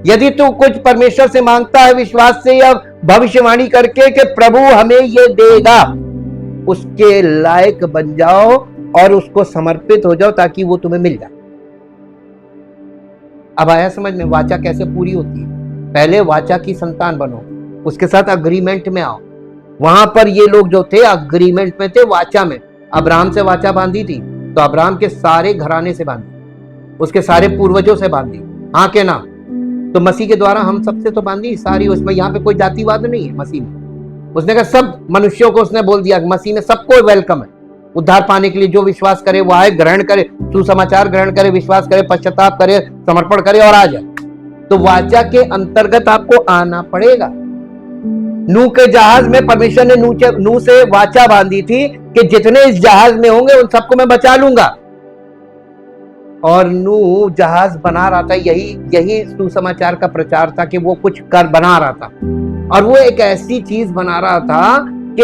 यदि तू कुछ परमेश्वर से मांगता है विश्वास से या भविष्यवाणी करके कि प्रभु हमें यह देगा, उसके लायक बन जाओ और उसको समर्पित हो जाओ ताकि वो तुम्हें मिल जाए। अब आया समझ में वाचा कैसे पूरी होती है? पहले वाचा की संतान बनो, उसके साथ अग्रीमेंट में आओ। वहां पर ये लोग जो थे अग्रीमेंट में थे, वाचा में। अब्राहम से वाचा बांधी थी तो अब्राहम के सारे घराने से बांधी, उसके सारे पूर्वजों से बांधी, हाँ के ना? तो मसीह के द्वारा हम सबसे तो बांधी सारी। उसमें यहाँ पे कोई जातिवाद नहीं है मसीह में। उसने कहा सब मनुष्यों को उसने बोल दिया, मसीह में सबको वेलकम है उद्धार पाने के लिए। जो विश्वास करे वो आए, ग्रहण करे, सुसमाचार ग्रहण करे, विश्वास करे, पश्चाताप करे, समर्पण करे और आ जाए। तो वाचा के अंतर्गत आपको आना पड़ेगा। नूह के जहाज में परमेश्वर ने नूह से वाचा बांधी थी कि जितने इस जहाज में होंगे उन सबको मैं बचा लूंगा। और नूह जहाज बना रहा था, यही सुसमाचार का प्रचार था कि वो कुछ कर बना रहा था। और वो एक ऐसी चीज बना रहा था कि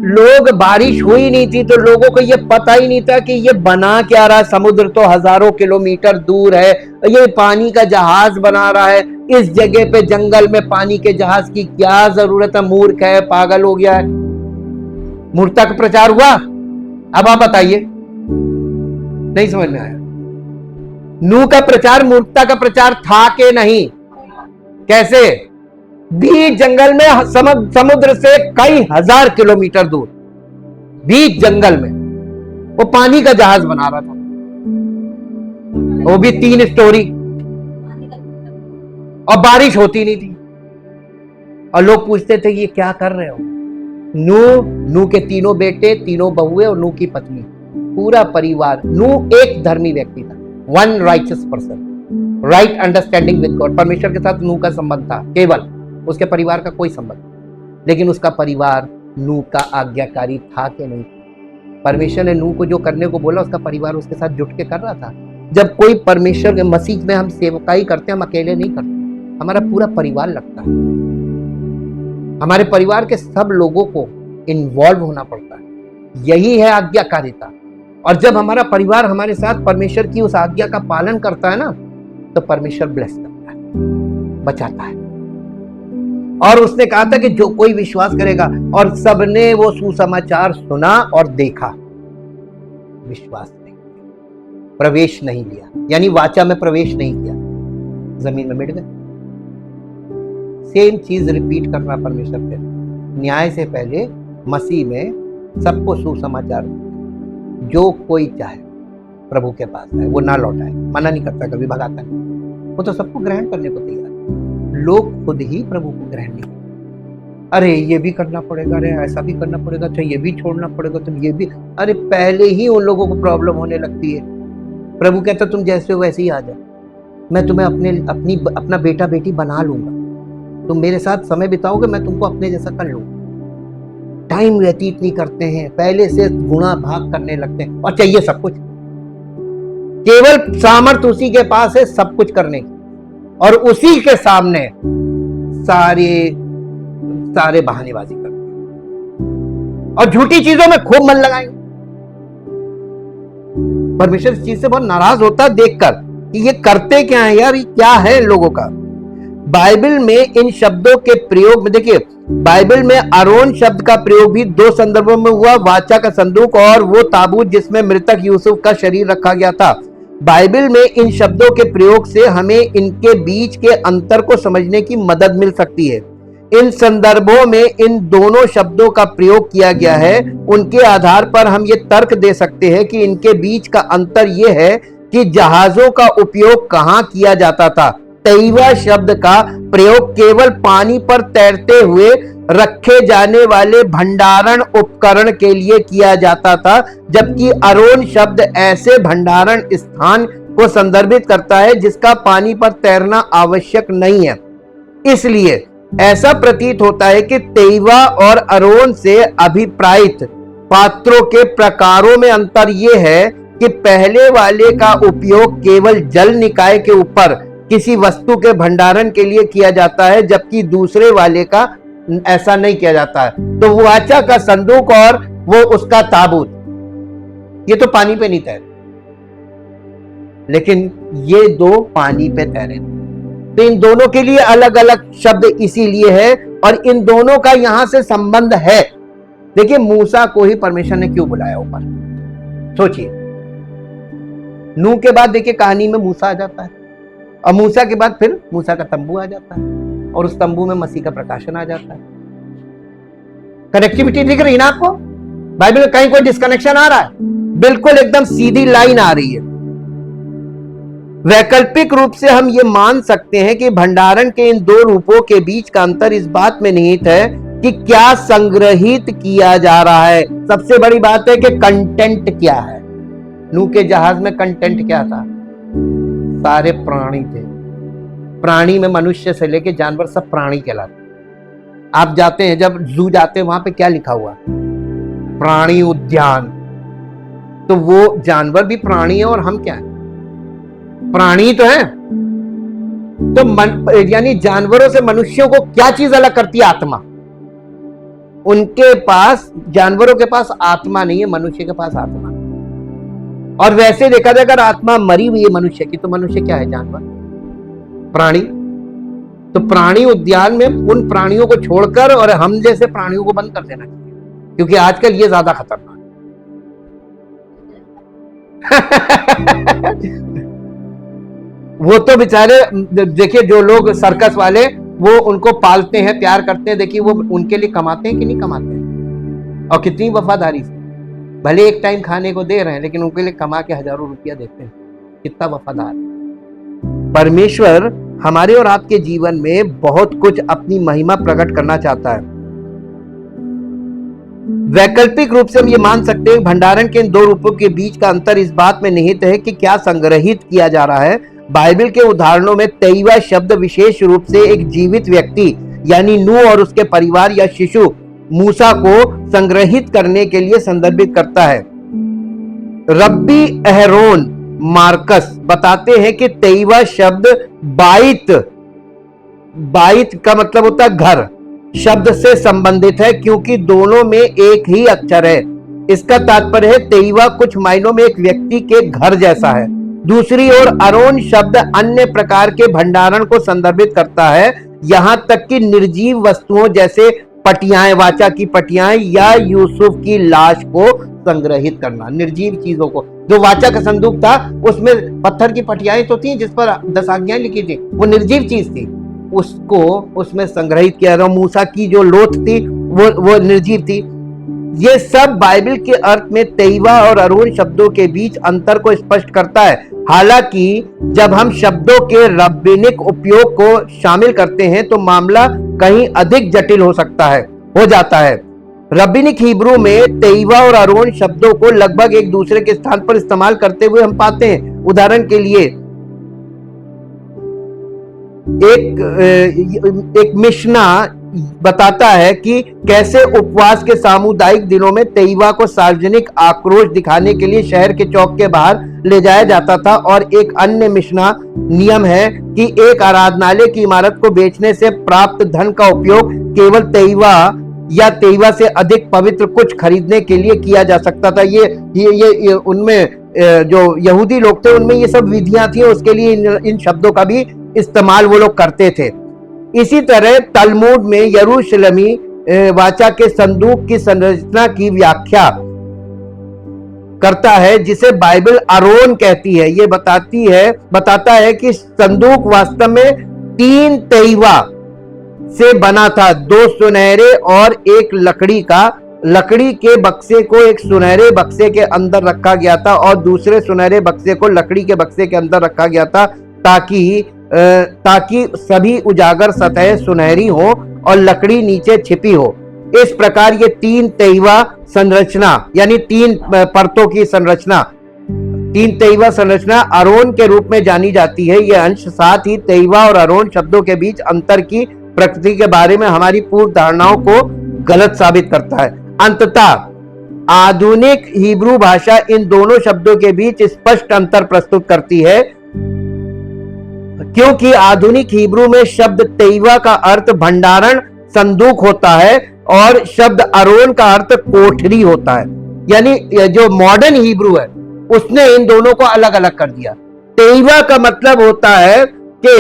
लोग, बारिश हुई नहीं थी तो लोगों को ये पता ही नहीं था कि ये बना क्या रहा। समुद्र तो हजारों किलोमीटर दूर है, ये पानी का जहाज बना रहा है। इस जगह पे जंगल में पानी के जहाज की क्या जरूरत है? मूर्ख है, पागल हो गया है। मूर्खता का प्रचार हुआ। अब आप बताइए, नहीं समझ में आया? नूह का प्रचार मूर्खता का प्रचार था कि नहीं? कैसे? बीच जंगल में, समुद्र से कई हजार किलोमीटर दूर, बीच जंगल में वो पानी का जहाज बना रहा था, वो भी 3 स्टोरी। और बारिश होती नहीं थी और लोग पूछते थे ये क्या कर रहे हो? नूह के 3 बेटे, 3 बहुएं और नूह की पत्नी, पूरा परिवार। नूह एक धर्मी व्यक्ति था, one righteous person, right understanding with God. परमेश्वर के साथ नूह का संबंध था केवल, उसके परिवार का कोई संबंध। लेकिन उसका परिवार नूह का आज्ञाकारी था कि नहीं? परमेश्वर ने नूह को जो करने को बोला उसका परिवार उसके साथ जुट के कर रहा था। जब कोई परमेश्वर के मसीह में हम सेवकाई करते हैं, हम अकेले नहीं करते, हमारा पूरा परिवार लगता है। हमारे परिवार के सब लोगों को इन्वॉल्व होना पड़ता है। यही है आज्ञाकारिता। और जब हमारा परिवार हमारे साथ परमेश्वर की उस आज्ञा का पालन करता है ना, तो परमेश्वर ब्लेस करता है, बचाता है। और उसने कहा था कि जो कोई विश्वास करेगा, और सबने वो सुसमाचार सुना और देखा, विश्वास नहीं, प्रवेश नहीं लिया, यानी वाचा में प्रवेश नहीं किया, जमीन में मिट गए। सेम चीज रिपीट करना परमेश्वर पे। न्याय से पहले मसीह में सबको सुसमाचार, जो कोई चाहे प्रभु के पास आए, वो ना लौटाए, मना नहीं करता, कभी भगाता नहीं, वो तो सबको ग्रहण करने को तैयार। लोग खुद ही प्रभु को ग्रहण नहीं करते। अरे ये भी करना पड़ेगा, अरे ऐसा भी करना पड़ेगा, अच्छा ये भी छोड़ना पड़ेगा, तुम ये भी। अरे पहले ही उन लोगों को प्रॉब्लम होने लगती है। प्रभु कहता तुम जैसे हो वैसे ही आ जाओ, मैं तुम्हें अपना बेटा बेटी बना लूंगा, तुम मेरे साथ समय बिताओगे, मैं तुमको अपने जैसा कर लूंगा। टाइम व्यतीत नहीं करते हैं, पहले से गुणा भाग करने लगते हैं और चाहिए सब कुछ। केवल सामर्थ्य उसी के पास है सब कुछ करने की, और उसी के सामने सारे बहानेबाजी करते हैं और झूठी चीजों में खूब मन लगाएंगे। परमेश्वर इस चीज से बहुत नाराज होता है देखकर कि ये करते क्या है यार, ये क्या है इन लोगों का। बाइबल में इन शब्दों के प्रयोग में देखिए, बाइबल में अरोन शब्द का प्रयोग भी 2 संदर्भों में हुआ, वाचा का संदूक और वो ताबूत जिसमें मृतक यूसुफ का शरीर रखा गया था। बाइबल में इन शब्दों के प्रयोग से हमें इनके बीच के अंतर को समझने की मदद मिल सकती है। इन संदर्भों में इन दोनों शब्दों का प्रयोग किया गया है, उनके आधार पर हम ये तर्क दे सकते हैं कि इनके बीच का अंतर यह है कि जहाजों का उपयोग कहां किया जाता था। तैवा शब्द का प्रयोग केवल पानी पर तैरते हुए रखे जाने वाले भंडारण उपकरण के लिए किया जाता था, जबकि अरोन शब्द ऐसे भंडारण स्थान को संदर्भित करता है जिसका पानी पर तैरना आवश्यक नहीं है। इसलिए ऐसा प्रतीत होता है कि तैवा और अरोन से अभिप्रायित पात्रों के प्रकारों में अंतर यह है कि पहले वाले का उपयोग केवल जल निकाय के ऊपर किसी वस्तु के भंडारण के लिए किया जाता है, जबकि दूसरे वाले का ऐसा नहीं किया जाता है। तो वाचा का संदूक और वो उसका ताबूत, ये तो पानी पे नहीं तैरे, लेकिन ये 2 पानी पे तैरे। तो इन दोनों के लिए अलग अलग शब्द इसीलिए है, और इन दोनों का यहां से संबंध है। देखिए मूसा को ही परमेश्वर ने क्यों बुलाया ऊपर, सोचिए, नूह के बाद देखिए कहानी में मूसा आ जाता है, और मूसा के बाद फिर मूसा का तंबू आ जाता है, और उस तंबू में मसीह का प्रकाशन आ जाता है। कनेक्टिविटी दिख रही है ना आपको? बाइबल में कहीं कोई डिस्कनेक्शन आ रहा है? बिल्कुल एकदम सीधी लाइन आ रही है। वैकल्पिक रूप से हम ये मान सकते हैं कि भंडारण के इन दो रूपों के बीच का अंतर इस बात में निहित है कि क्या संग्रहित किया जा रहा है। सबसे बड़ी बात है कि कंटेंट क्या है। नूह के जहाज में कंटेंट क्या था? सारे प्राणी थे। प्राणी में मनुष्य से लेके जानवर सब प्राणी कहलाते। आप जाते हैं, जब जू जाते हैं, वहां पे क्या लिखा हुआ? प्राणी उद्यान। तो वो जानवर भी प्राणी है और हम क्या है? प्राणी तो है। तो यानी जानवरों से मनुष्यों को क्या चीज अलग करती है? आत्मा। उनके पास, जानवरों के पास आत्मा नहीं है, मनुष्य के पास आत्मा। और वैसे देखा जाए अगर आत्मा मरी हुई है मनुष्य की, तो मनुष्य क्या है? जानवर, प्राणी। तो प्राणी उद्यान में उन प्राणियों को छोड़कर और हम जैसे प्राणियों को बंद कर देना चाहिए, क्योंकि आजकल ये ज्यादा खतरनाक वो तो बेचारे देखिए, जो लोग सर्कस वाले वो उनको पालते हैं, प्यार करते हैं, देखिए वो उनके लिए कमाते हैं कि नहीं कमाते हैं, और कितनी वफादारी से। भले एक टाइम खाने को दे रहे हैं, लेकिन उनके लिए कमा के हजारों रुपया देते हैं। कितना वफादार। परमेश्वर हमारे और आपके जीवन में बहुत कुछ अपनी महिमा प्रकट करना चाहता है। वैकल्पिक रूप से हम ये मान सकते हैं भंडारण के इन दो रूपों के बीच का अंतर इस बात में निहित है कि क्या संग्रहित किया जा रहा है। बाइबल के उदाहरणों में तेईवा शब्द विशेष रूप से एक जीवित व्यक्ति यानी नूह और उसके परिवार या शिशु मूसा को संग्रहित करने के लिए संदर्भित करता है। रब्बी एहरोन मार्कस बताते हैं कि तेईवा शब्द बाइत का मतलब होता है घर शब्द से संबंधित है, क्योंकि दोनों में एक ही अक्षर है। इसका तात्पर्य है तेईवा कुछ मायनों में एक व्यक्ति के घर जैसा है। दूसरी ओर अरोन शब्द अन्य प्रकार के भंडारण को संदर्भित करता है, यहां तक कि निर्जीव वस्तुओं जैसे पटियाएं, वाचा की पटियाएं या यूसुफ की लाश को संग्रहित करना। निर्जीव चीजों को, जो वाचा का संदूक था उसमें पत्थर की पटियाएं तो थी जिस पर 10 आज्ञाएं लिखी थी, वो निर्जीव चीज थी, उसको उसमें संग्रहित किया। मूसा की जो लोथ थी वो निर्जीव थी। ये सब बाइबल के अर्थ में तेईवा और अरोन शब्दों के बीच अंतर को स्पष्ट करता है। हालांकि जब हम शब्दों के रब्बिनिक उपयोग को शामिल करते हैं तो मामला कहीं अधिक जटिल हो जाता है। रब्बिनिक हिब्रू में तेईवा और अरोन शब्दों को लगभग एक दूसरे के स्थान पर इस्तेमाल करते हुए हम पाते हैं। उदाहरण के लिए एक मिशना बताता है कि कैसे उपवास के सामुदायिक दिनों में तेईवा को सार्वजनिक आक्रोश दिखाने के लिए शहर के चौक के बाहर ले जाया जाता था। और एक अन्य मिशना नियम है कि एक आराधनालय की इमारत को बेचने से प्राप्त धन का उपयोग केवल तेईवा या तेईवा से अधिक पवित्र कुछ खरीदने के लिए किया जा सकता था। ये उनमें जो यहूदी लोग थे उनमें ये सब विधियां थी, उसके लिए इन शब्दों का भी इस्तेमाल वो लोग करते थे। इसी तरह तलमूद में यरूशलेमी वाचा के संदूक की संरचना की व्याख्या करता है, जिसे बाइबल अरोन कहती है। ये बताता है कि संदूक वास्तव में 3 तेईवा से बना था, 2 सुनहरे और एक लकड़ी के बक्से को एक सुनहरे बक्से के अंदर रखा गया था और दूसरे सुनहरे बक्से को लकड़ी के बक्से के अंदर रखा गया था, ताकि सभी उजागर सतहें सुनहरी हो और लकड़ी नीचे छिपी हो। इस प्रकार ये 3 तेईवा संरचना यानी 3 परतों की संरचना, 3 तेईवा संरचना अरोन के रूप में जानी जाती है। यह अंश साथ ही तेईवा और अरोन शब्दों के बीच अंतर की प्रकृति के बारे में हमारी पूर्व धारणाओं को गलत साबित करता है। अंततः आधुनिक हिब्रू भाषा इन दोनों शब्दों के बीच स्पष्ट अंतर प्रस्तुत करती है, क्योंकि आधुनिक हिब्रू में शब्द तेईवा का अर्थ भंडारण संदूक होता है और शब्द अरोन का अर्थ कोठरी होता है। यानी जो मॉडर्न हिब्रू है उसने इन दोनों को अलग अलग कर दिया। तेईवा का मतलब होता है कि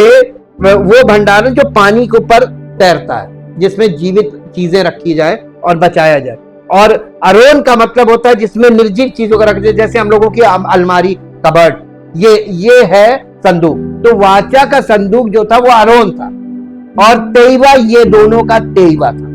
वो भंडारण जो पानी के ऊपर तैरता है, जिसमें जीवित चीजें रखी जाए और बचाया जाए। और अरोन का मतलब होता है जिसमें निर्जीव चीजों को रख दे, जैसे हम लोगों की अलमारी, कबर्ड, ये है संदूक। तो वाचा का संदूक जो था वो अरोन था, और तेईवा ये दोनों का तेईवा था।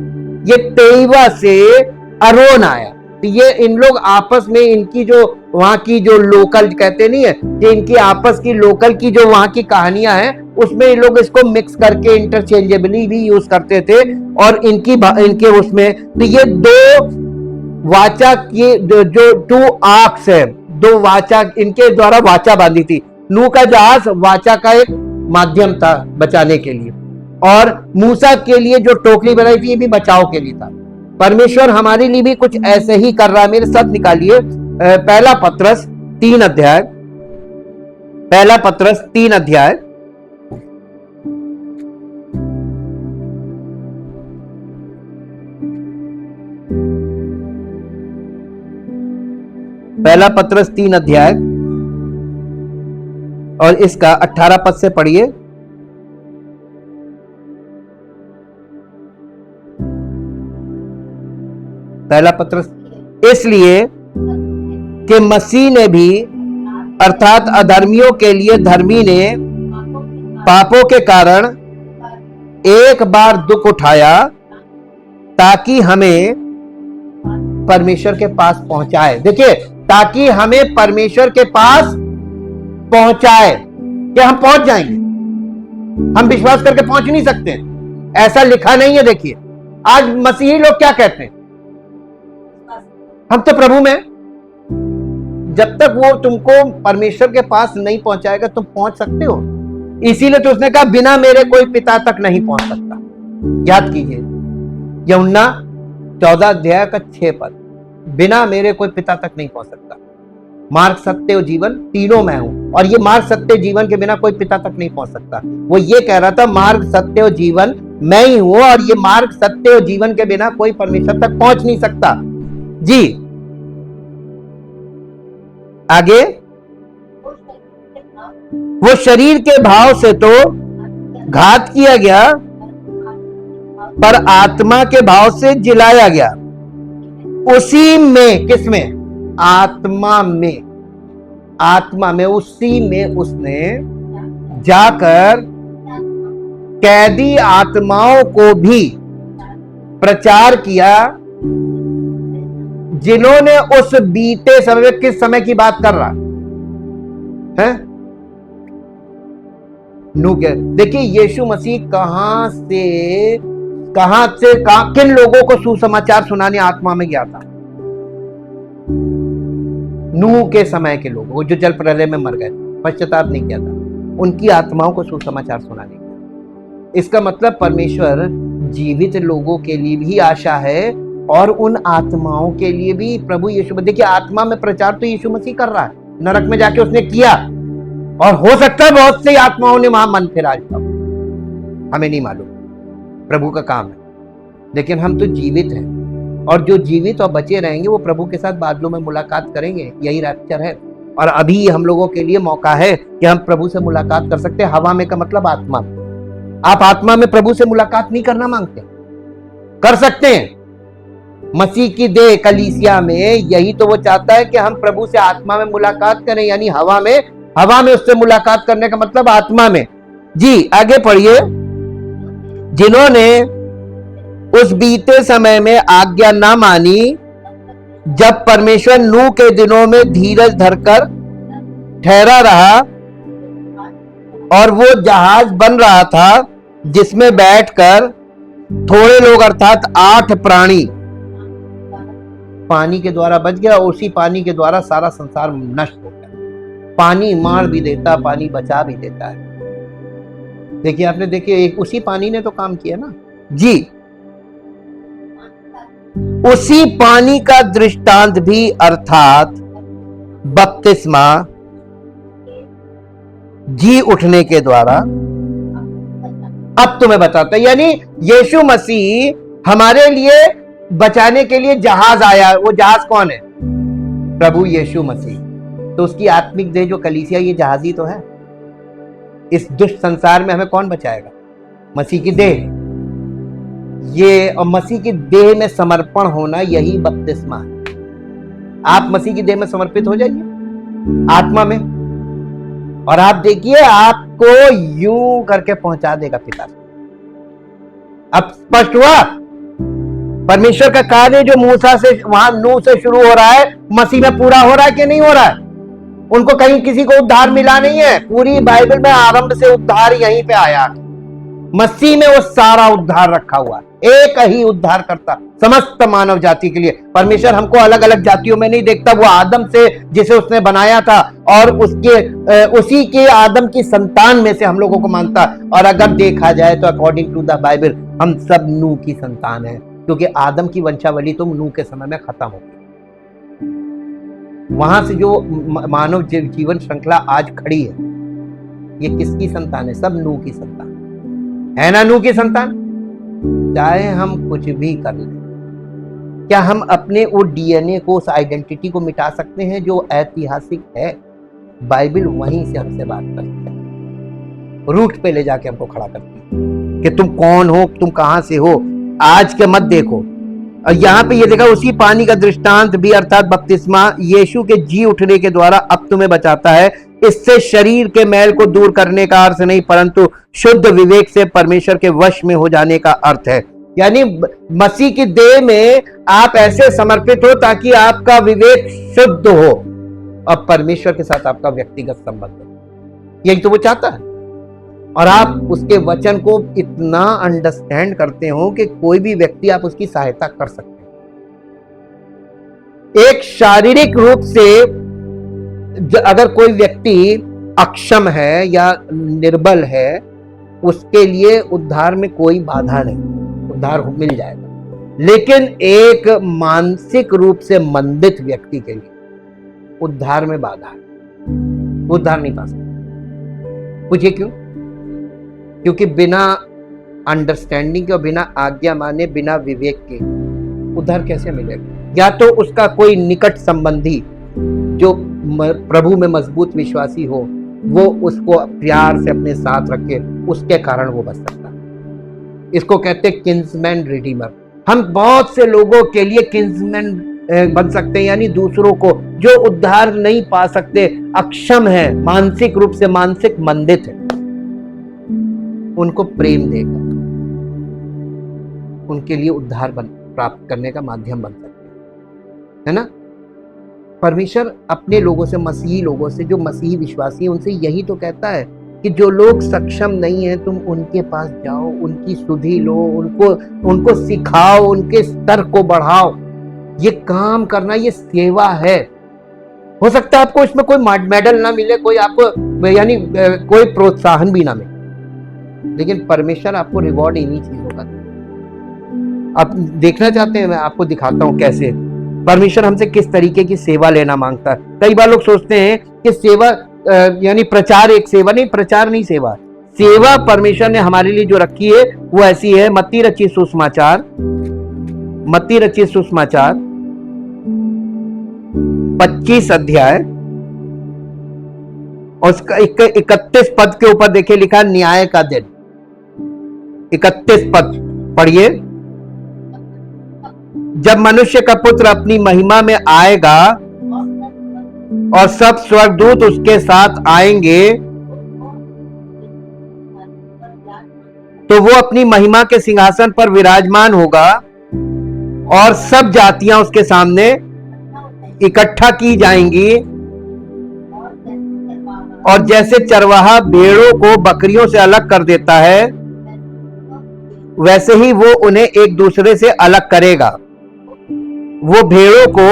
ये तेईवा से अरोन आया। तो ये इन लोग आपस में इनकी जो वहां की जो लोकल कहते नहीं है कि इनकी आपस की लोकल की जो वहां की कहानियां हैं, उसमें इन लोग इसको मिक्स करके इंटरचेंजेबली भी यूज करते थे। और इनके उसमें तो ये दो वाचा की जो टू आर्क्स है, दो वाचा इनके द्वारा वाचा बांधी थी। नूह का जहाज वाचा का एक माध्यम था बचाने के लिए, और मूसा के लिए जो टोकरी बनाई थी ये भी बचाव के लिए था। परमेश्वर हमारे लिए भी कुछ ऐसे ही कर रहा है। मेरे साथ निकालिए पहला पत्रस 3 अध्याय, पहला पत्रस 3 अध्याय, पहला पत्रस 3 अध्याय और इसका 18 पद से पढ़िए। पहला पत्रस, इसलिए कि मसीह ने भी अर्थात अधर्मियों के लिए धर्मी ने पापों के कारण एक बार दुख उठाया, ताकि हमें परमेश्वर के पास पहुंचाए। देखिए, ताकि हमें परमेश्वर के पास पहुंचाए। क्या हम पहुंच जाएंगे? हम विश्वास करके पहुंच नहीं सकते, ऐसा लिखा नहीं है। देखिए, आज मसीही लोग क्या कहते हैं, हम तो प्रभु में। जब तक वो तुमको परमेश्वर के पास नहीं पहुंचाएगा तुम पहुंच सकते हो? इसीलिए तो उसने कहा बिना मेरे कोई पिता तक नहीं पहुंच सकता। याद कीजिए यूहन्ना 14 अध्याय का 6 पद, बिना मेरे कोई पिता तक नहीं पहुंच सकता। मार्ग, सत्य और जीवन तीनों मैं हूं, और ये मार्ग, सत्य, जीवन के बिना कोई पिता तक नहीं पहुंच सकता। वो ये कह रहा था मार्ग, सत्य और जीवन मैं ही हूं, और ये मार्ग, सत्य और जीवन के बिना कोई परमेश्वर तक पहुंच नहीं सकता। जी आगे, वो शरीर के भाव से तो घात किया गया, पर आत्मा के भाव से जिलाया गया। उसी में, किसमें? आत्मा में, आत्मा में, उसी में उसने जाकर कैदी आत्माओं को भी प्रचार किया, जिन्होंने उस बीते समय, किस समय की बात कर रहा है? नूह के। देखिए यीशु मसीह कहां से किन लोगों को सुसमाचार सुनाने आत्मा में गया था? नूह के समय के लोगों जो जल प्रलय में मर गए, पश्चाताप नहीं किया था, उनकी आत्माओं को सुसमाचार सुनाने गया। इसका मतलब परमेश्वर जीवित लोगों के लिए भी आशा है, और उन आत्माओं के लिए भी प्रभु यीशु। देखिए आत्मा में प्रचार तो यीशु मसीह कर रहा है, नरक में जाके उसने किया, और हो सकता है बहुत सी आत्माओं ने वहां मन फिरा लिया, हमें नहीं मालूम, प्रभु का काम है। लेकिन हम तो जीवित हैं, और जो जीवित और बचे रहेंगे वो प्रभु के साथ बादलों में मुलाकात करेंगे। यही रैप्चर है, और अभी हम लोगों के लिए मौका है कि हम प्रभु से मुलाकात कर सकते हैं। हवा में का मतलब आत्मा। आप आत्मा में प्रभु से मुलाकात नहीं करना मांगते, कर सकते हैं। मसीह की देह कलीसिया में यही तो वो चाहता है कि हम प्रभु से आत्मा में मुलाकात करें, यानी हवा में उससे मुलाकात करने का मतलब आत्मा में। जी आगे पढ़िए। जिन्होंने उस बीते समय में आज्ञा ना मानी, जब परमेश्वर नूह के दिनों में धीरज धरकर ठहरा रहा, और वो जहाज बन रहा था जिसमें बैठकर थोड़े लोग अर्थात 8 प्राणी पानी के द्वारा बच गया, और उसी पानी के द्वारा सारा संसार नष्ट हो गया। पानी मार भी देता, पानी बचा भी देता है। देखिए आपने, देखिए एक उसी पानी ने तो काम किया ना। जी उसी पानी का दृष्टांत भी अर्थात बपतिस्मा जी उठने के द्वारा अब तुम्हें बताता है। यानी यीशु मसीह हमारे लिए बचाने के लिए जहाज आया। वो जहाज कौन है? प्रभु यीशु मसीह। तो उसकी आत्मिक देह जो कलीसिया, ये जहाज ही तो है। इस दुष्ट संसार में हमें कौन बचाएगा? मसीह की देह। ये और मसीह की देह में समर्पण होना, यही बपतिस्मा है। आप मसीह की देह में समर्पित हो जाइए आत्मा में, और आप देखिए आपको यूं करके पहुंचा देगा पिता। अब स्पष्ट हुआ परमेश्वर का कार्य जो मूसा से वहां नूह से शुरू हो रहा है, मसीह में पूरा हो रहा है कि नहीं हो रहा है? उनको कहीं किसी को उद्धार मिला नहीं है। पूरी बाइबल में आरंभ से उद्धार यहीं पे आया, मसीह में वो सारा उद्धार रखा हुआ है। एक ही उद्धार करता समस्त मानव जाति के लिए। परमेश्वर हमको अलग अलग जातियों में नहीं देखता, वो आदम से जिसे उसने बनाया था और उसी के आदम की संतान में से हम लोगों को मानता। और अगर देखा जाए तो अकॉर्डिंग टू द बाइबल हम सब नूह की संतान है, क्योंकि आदम की वंशावली तो नूह के समय में खत्म हो गई। वहां से जो मानव जीवन श्रृंखला आज खड़ी है, ये किसकी संतान है? सब नूह की संतान है ना? नूह की संतान। चाहे हम कुछ भी कर लें, क्या हम अपने वो डीएनए को, उस आइडेंटिटी को मिटा सकते हैं जो ऐतिहासिक है? बाइबल वहीं से हमसे बात करती है, रूट पे ले जाके हमको खड़ा करती है कि तुम कौन हो, तुम कहां से हो, आज के मत देखो। और यहाँ पे ये देखा, उसी पानी का दृष्टांत भी अर्थात बपतिस्मा यीशु के जी उठने के द्वारा अब तुम्हें बचाता है। इससे शरीर के मैल को दूर करने का अर्थ नहीं, परंतु शुद्ध विवेक से परमेश्वर के वश में हो जाने का अर्थ है। यानी मसीह की देह में आप ऐसे समर्पित हो ताकि आपका विवेक शुद्ध हो और परमेश्वर के साथ आपका व्यक्तिगत संबंध हो। यही तो वो चाहता है। और आप उसके वचन को इतना अंडरस्टैंड करते हो कि कोई भी व्यक्ति आप उसकी सहायता कर सकते हैं। एक शारीरिक रूप से अगर कोई व्यक्ति अक्षम है या निर्बल है, उसके लिए उद्धार में कोई बाधा नहीं, उद्धार मिल जाएगा। लेकिन एक मानसिक रूप से मंदित व्यक्ति के लिए उद्धार में बाधा है, उद्धार नहीं पा सकता। पूछिए क्यों? क्योंकि बिना अंडरस्टैंडिंग के और बिना आज्ञा माने, बिना विवेक के उद्धार कैसे मिलेगा? या तो उसका कोई निकट संबंधी जो प्रभु में मजबूत विश्वासी हो, वो उसको प्यार से अपने साथ रखे, उसके कारण वो बच सकता है। इसको कहते हैं किन्समैन रिडीमर। हम बहुत से लोगों के लिए किन्समैन बन सकते हैं, यानी दूसरों को जो उद्धार नहीं पा सकते, अक्षम है, मानसिक रूप से मानसिक मंदित है, उनको प्रेम देकर उनके लिए उद्धार प्राप्त करने का माध्यम बन सकते है ना? परमेश्वर अपने लोगों से, मसीही लोगों से, जो मसीही विश्वासी है, उनसे यही तो कहता है कि जो लोग सक्षम नहीं है, तुम उनके पास जाओ, उनकी सुधि लो, उनको सिखाओ, उनके स्तर को बढ़ाओ। ये काम करना, ये सेवा है। हो सकता है आपको इसमें कोई मेडल ना मिले, कोई आपको यानी कोई प्रोत्साहन भी ना मिले, लेकिन परमेश्वर आपको रिवॉर्ड इन्हीं चीजों का देगा। आप देखना चाहते हैं? मैं आपको दिखाता हूं कैसे परमेश्वर हमसे किस तरीके की सेवा लेना मांगता है। कई बार लोग सोचते हैं कि सेवा यानी प्रचार एक सेवा नहीं, प्रचार नहीं सेवा। सेवा परमेश्वर ने हमारे लिए जो रखी है वो ऐसी है। मत्ती रचित सुसमाचार 25 अध्याय और उसका 31 पद के ऊपर देखिए, लिखा न्याय का दिन। 31 पद पढ़िए। जब मनुष्य का पुत्र अपनी महिमा में आएगा और सब स्वर्गदूत उसके साथ आएंगे, तो वो अपनी महिमा के सिंहासन पर विराजमान होगा और सब जातियां उसके सामने इकट्ठा की जाएंगी। और जैसे चरवाहा भेड़ों को बकरियों से अलग कर देता है, वैसे ही वो उन्हें एक दूसरे से अलग करेगा। वो भेड़ों को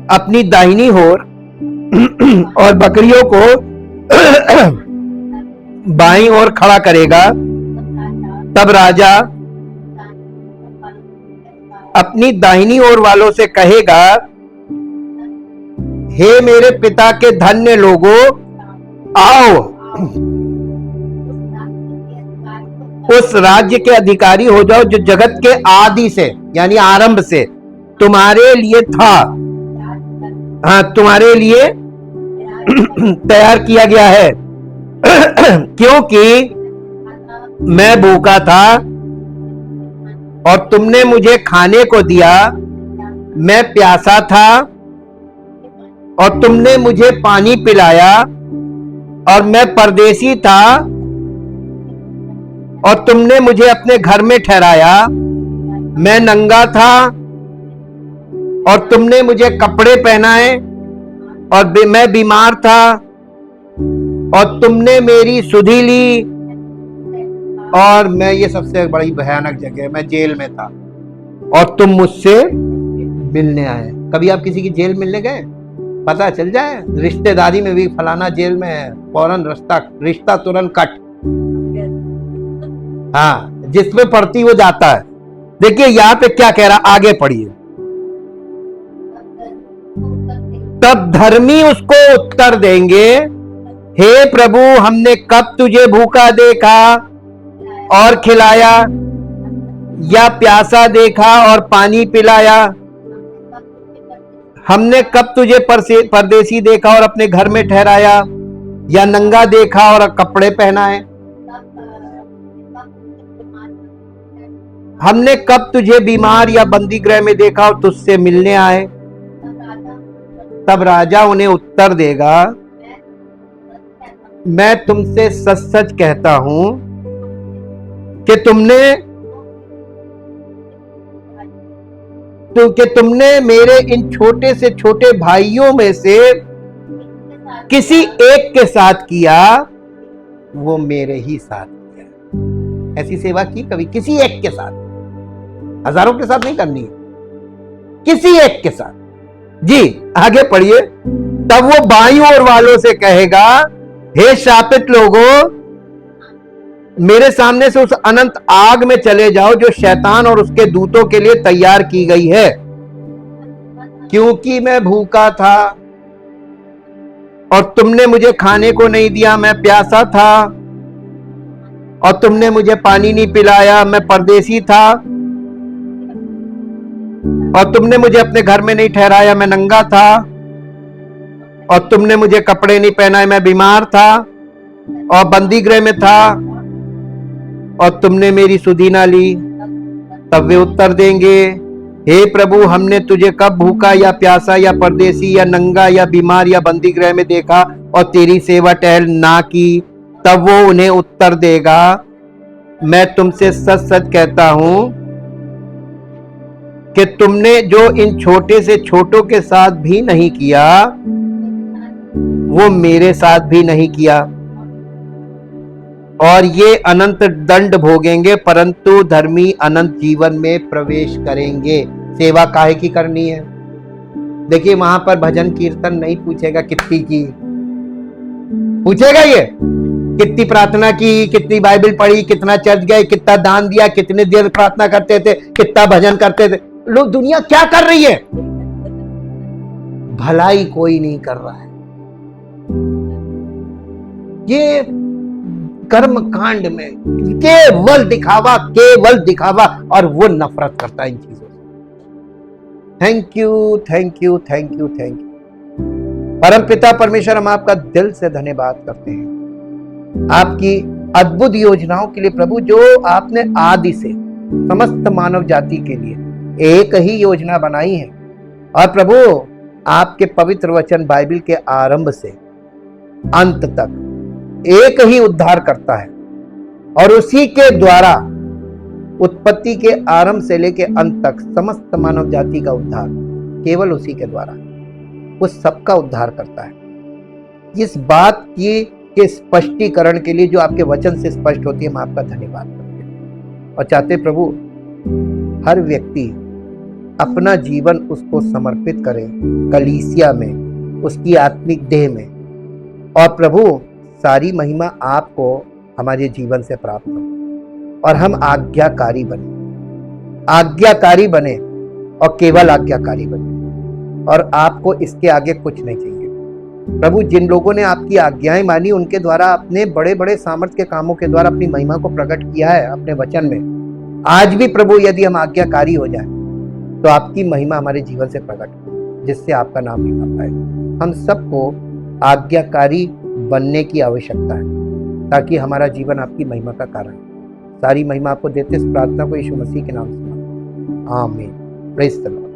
अपनी दाहिनी ओर और बकरियों को बाईं ओर खड़ा करेगा। तब राजा अपनी दाहिनी ओर वालों से कहेगा, हे मेरे पिता के धन्य लोगों, आओ उस राज्य के अधिकारी हो जाओ जो जगत के आदि से यानी आरंभ से तुम्हारे लिए था, हाँ तुम्हारे लिए तैयार किया गया है। क्योंकि मैं भूखा था और तुमने मुझे खाने को दिया, मैं प्यासा था और तुमने मुझे पानी पिलाया, और मैं परदेसी था और तुमने मुझे अपने घर में ठहराया, मैं नंगा था और तुमने मुझे कपड़े पहनाए, और मैं बीमार था और तुमने मेरी सुधि ली, और मैं, ये सबसे बड़ी भयानक जगह है, मैं जेल में था और तुम मुझसे मिलने आए। कभी आप किसी की जेल मिलने गए? पता चल जाए रिश्तेदारी में भी फलाना जेल में है, फौरन रिश्ता तुरंत कट। हाँ, जिसमें पड़ती वो जाता है। देखिए यहां पे क्या कह रहा, आगे पढ़िए। तब धर्मी उसको उत्तर देंगे, हे प्रभु, हमने कब तुझे भूखा देखा और खिलाया, या प्यासा देखा और पानी पिलाया? हमने कब तुझे परदेसी देखा और अपने घर में ठहराया, या नंगा देखा और कपड़े पहनाए? हमने कब तुझे बीमार या बंदी गृह में देखा और तुझसे मिलने आए? तब राजा उन्हें उत्तर देगा, मैं तुमसे सच सच कहता हूं कि तुमने मेरे इन छोटे से छोटे भाइयों में से किसी एक के साथ किया, वो मेरे ही साथ किया। ऐसी सेवा की कभी? किसी एक के साथ, हजारों के साथ नहीं करनी है, किसी एक के साथ। जी आगे पढ़िए। तब वो बाईं ओर वालों से कहेगा, हे शापित लोगों, मेरे सामने से उस अनंत आग में चले जाओ जो शैतान और उसके दूतों के लिए तैयार की गई है, क्योंकि मैं भूखा था और तुमने मुझे खाने को नहीं दिया, मैं प्यासा था और तुमने मुझे पानी नहीं पिलाया, मैं परदेसी था और तुमने मुझे अपने घर में नहीं ठहराया, मैं नंगा था और तुमने मुझे कपड़े नहीं पहनाए, मैं बीमार था और बंदी गृह में था और तुमने मेरी सुधि ना ली। तब वे उत्तर देंगे, हे प्रभु, हमने तुझे कब भूखा या प्यासा या परदेसी या नंगा या बीमार या बंदी गृह में देखा और तेरी सेवा टहल ना की? तब वो उन्हें उत्तर देगा, मैं तुमसे सच सच कहता हूं कि तुमने जो इन छोटे से छोटों के साथ भी नहीं किया, वो मेरे साथ भी नहीं किया। और ये अनंत दंड भोगेंगे, परंतु धर्मी अनंत जीवन में प्रवेश करेंगे। सेवा काहे की करनी है? देखिए वहां पर भजन कीर्तन नहीं पूछेगा कितनी की, पूछेगा ये कितनी प्रार्थना की, कितनी बाइबल पढ़ी, कितना चर्च गए, कितना दान दिया, कितने देर प्रार्थना करते थे, कितना भजन करते थे। लोग, दुनिया क्या कर रही है? भलाई कोई नहीं कर रहा है। ये कर्म कांड में केवल दिखावा, केवल दिखावा, और वो नफरत करता है इन चीजों से। Thank you, thank you, thank you, thank you. परम पिता परमेश्वर, हम आपका दिल से धन्यवाद करते हैं आपकी अद्भुत योजनाओं के लिए प्रभु, जो आपने आदि से समस्त मानव जाति के लिए एक ही योजना बनाई है। और प्रभु आपके पवित्र वचन बाइबल के आरंभ से अंत तक एक ही उद्धार करता है, और उसी के द्वारा उत्पत्ति के आरंभ से लेकर अंत तक समस्त मानव जाति का उद्धार केवल उसी के द्वारा, उस सबका उद्धार करता है। इस बात की के स्पष्टीकरण के लिए जो आपके वचन से स्पष्ट होती है, हम आपका धन्यवाद करते हैं और चाहते प्रभु हर व्यक्ति अपना जीवन उसको समर्पित करे, कलीसिया में, उसकी आत्मिक देह में, और प्रभु सारी महिमा आपको हमारे जीवन से प्राप्त हो और हम आज्ञाकारी बने और केवल आज्ञाकारी बने, और आपको इसके आगे कुछ नहीं चाहिए प्रभु। जिन लोगों ने आपकी आज्ञाएं मानी, उनके द्वारा अपने बड़े बड़े सामर्थ के कामों के द्वारा अपनी महिमा को प्रकट किया है अपने वचन में। आज भी प्रभु यदि हम आज्ञाकारी हो जाए तो आपकी महिमा हमारे जीवन से प्रकट हो, जिससे आपका नाम लिखा पाए। हम सबको आज्ञाकारी बनने की आवश्यकता है ताकि हमारा जीवन आपकी महिमा का कारण। सारी महिमा आपको देते इस प्रार्थना को यीशु मसीह के नाम से। आमीन। Praise the Lord.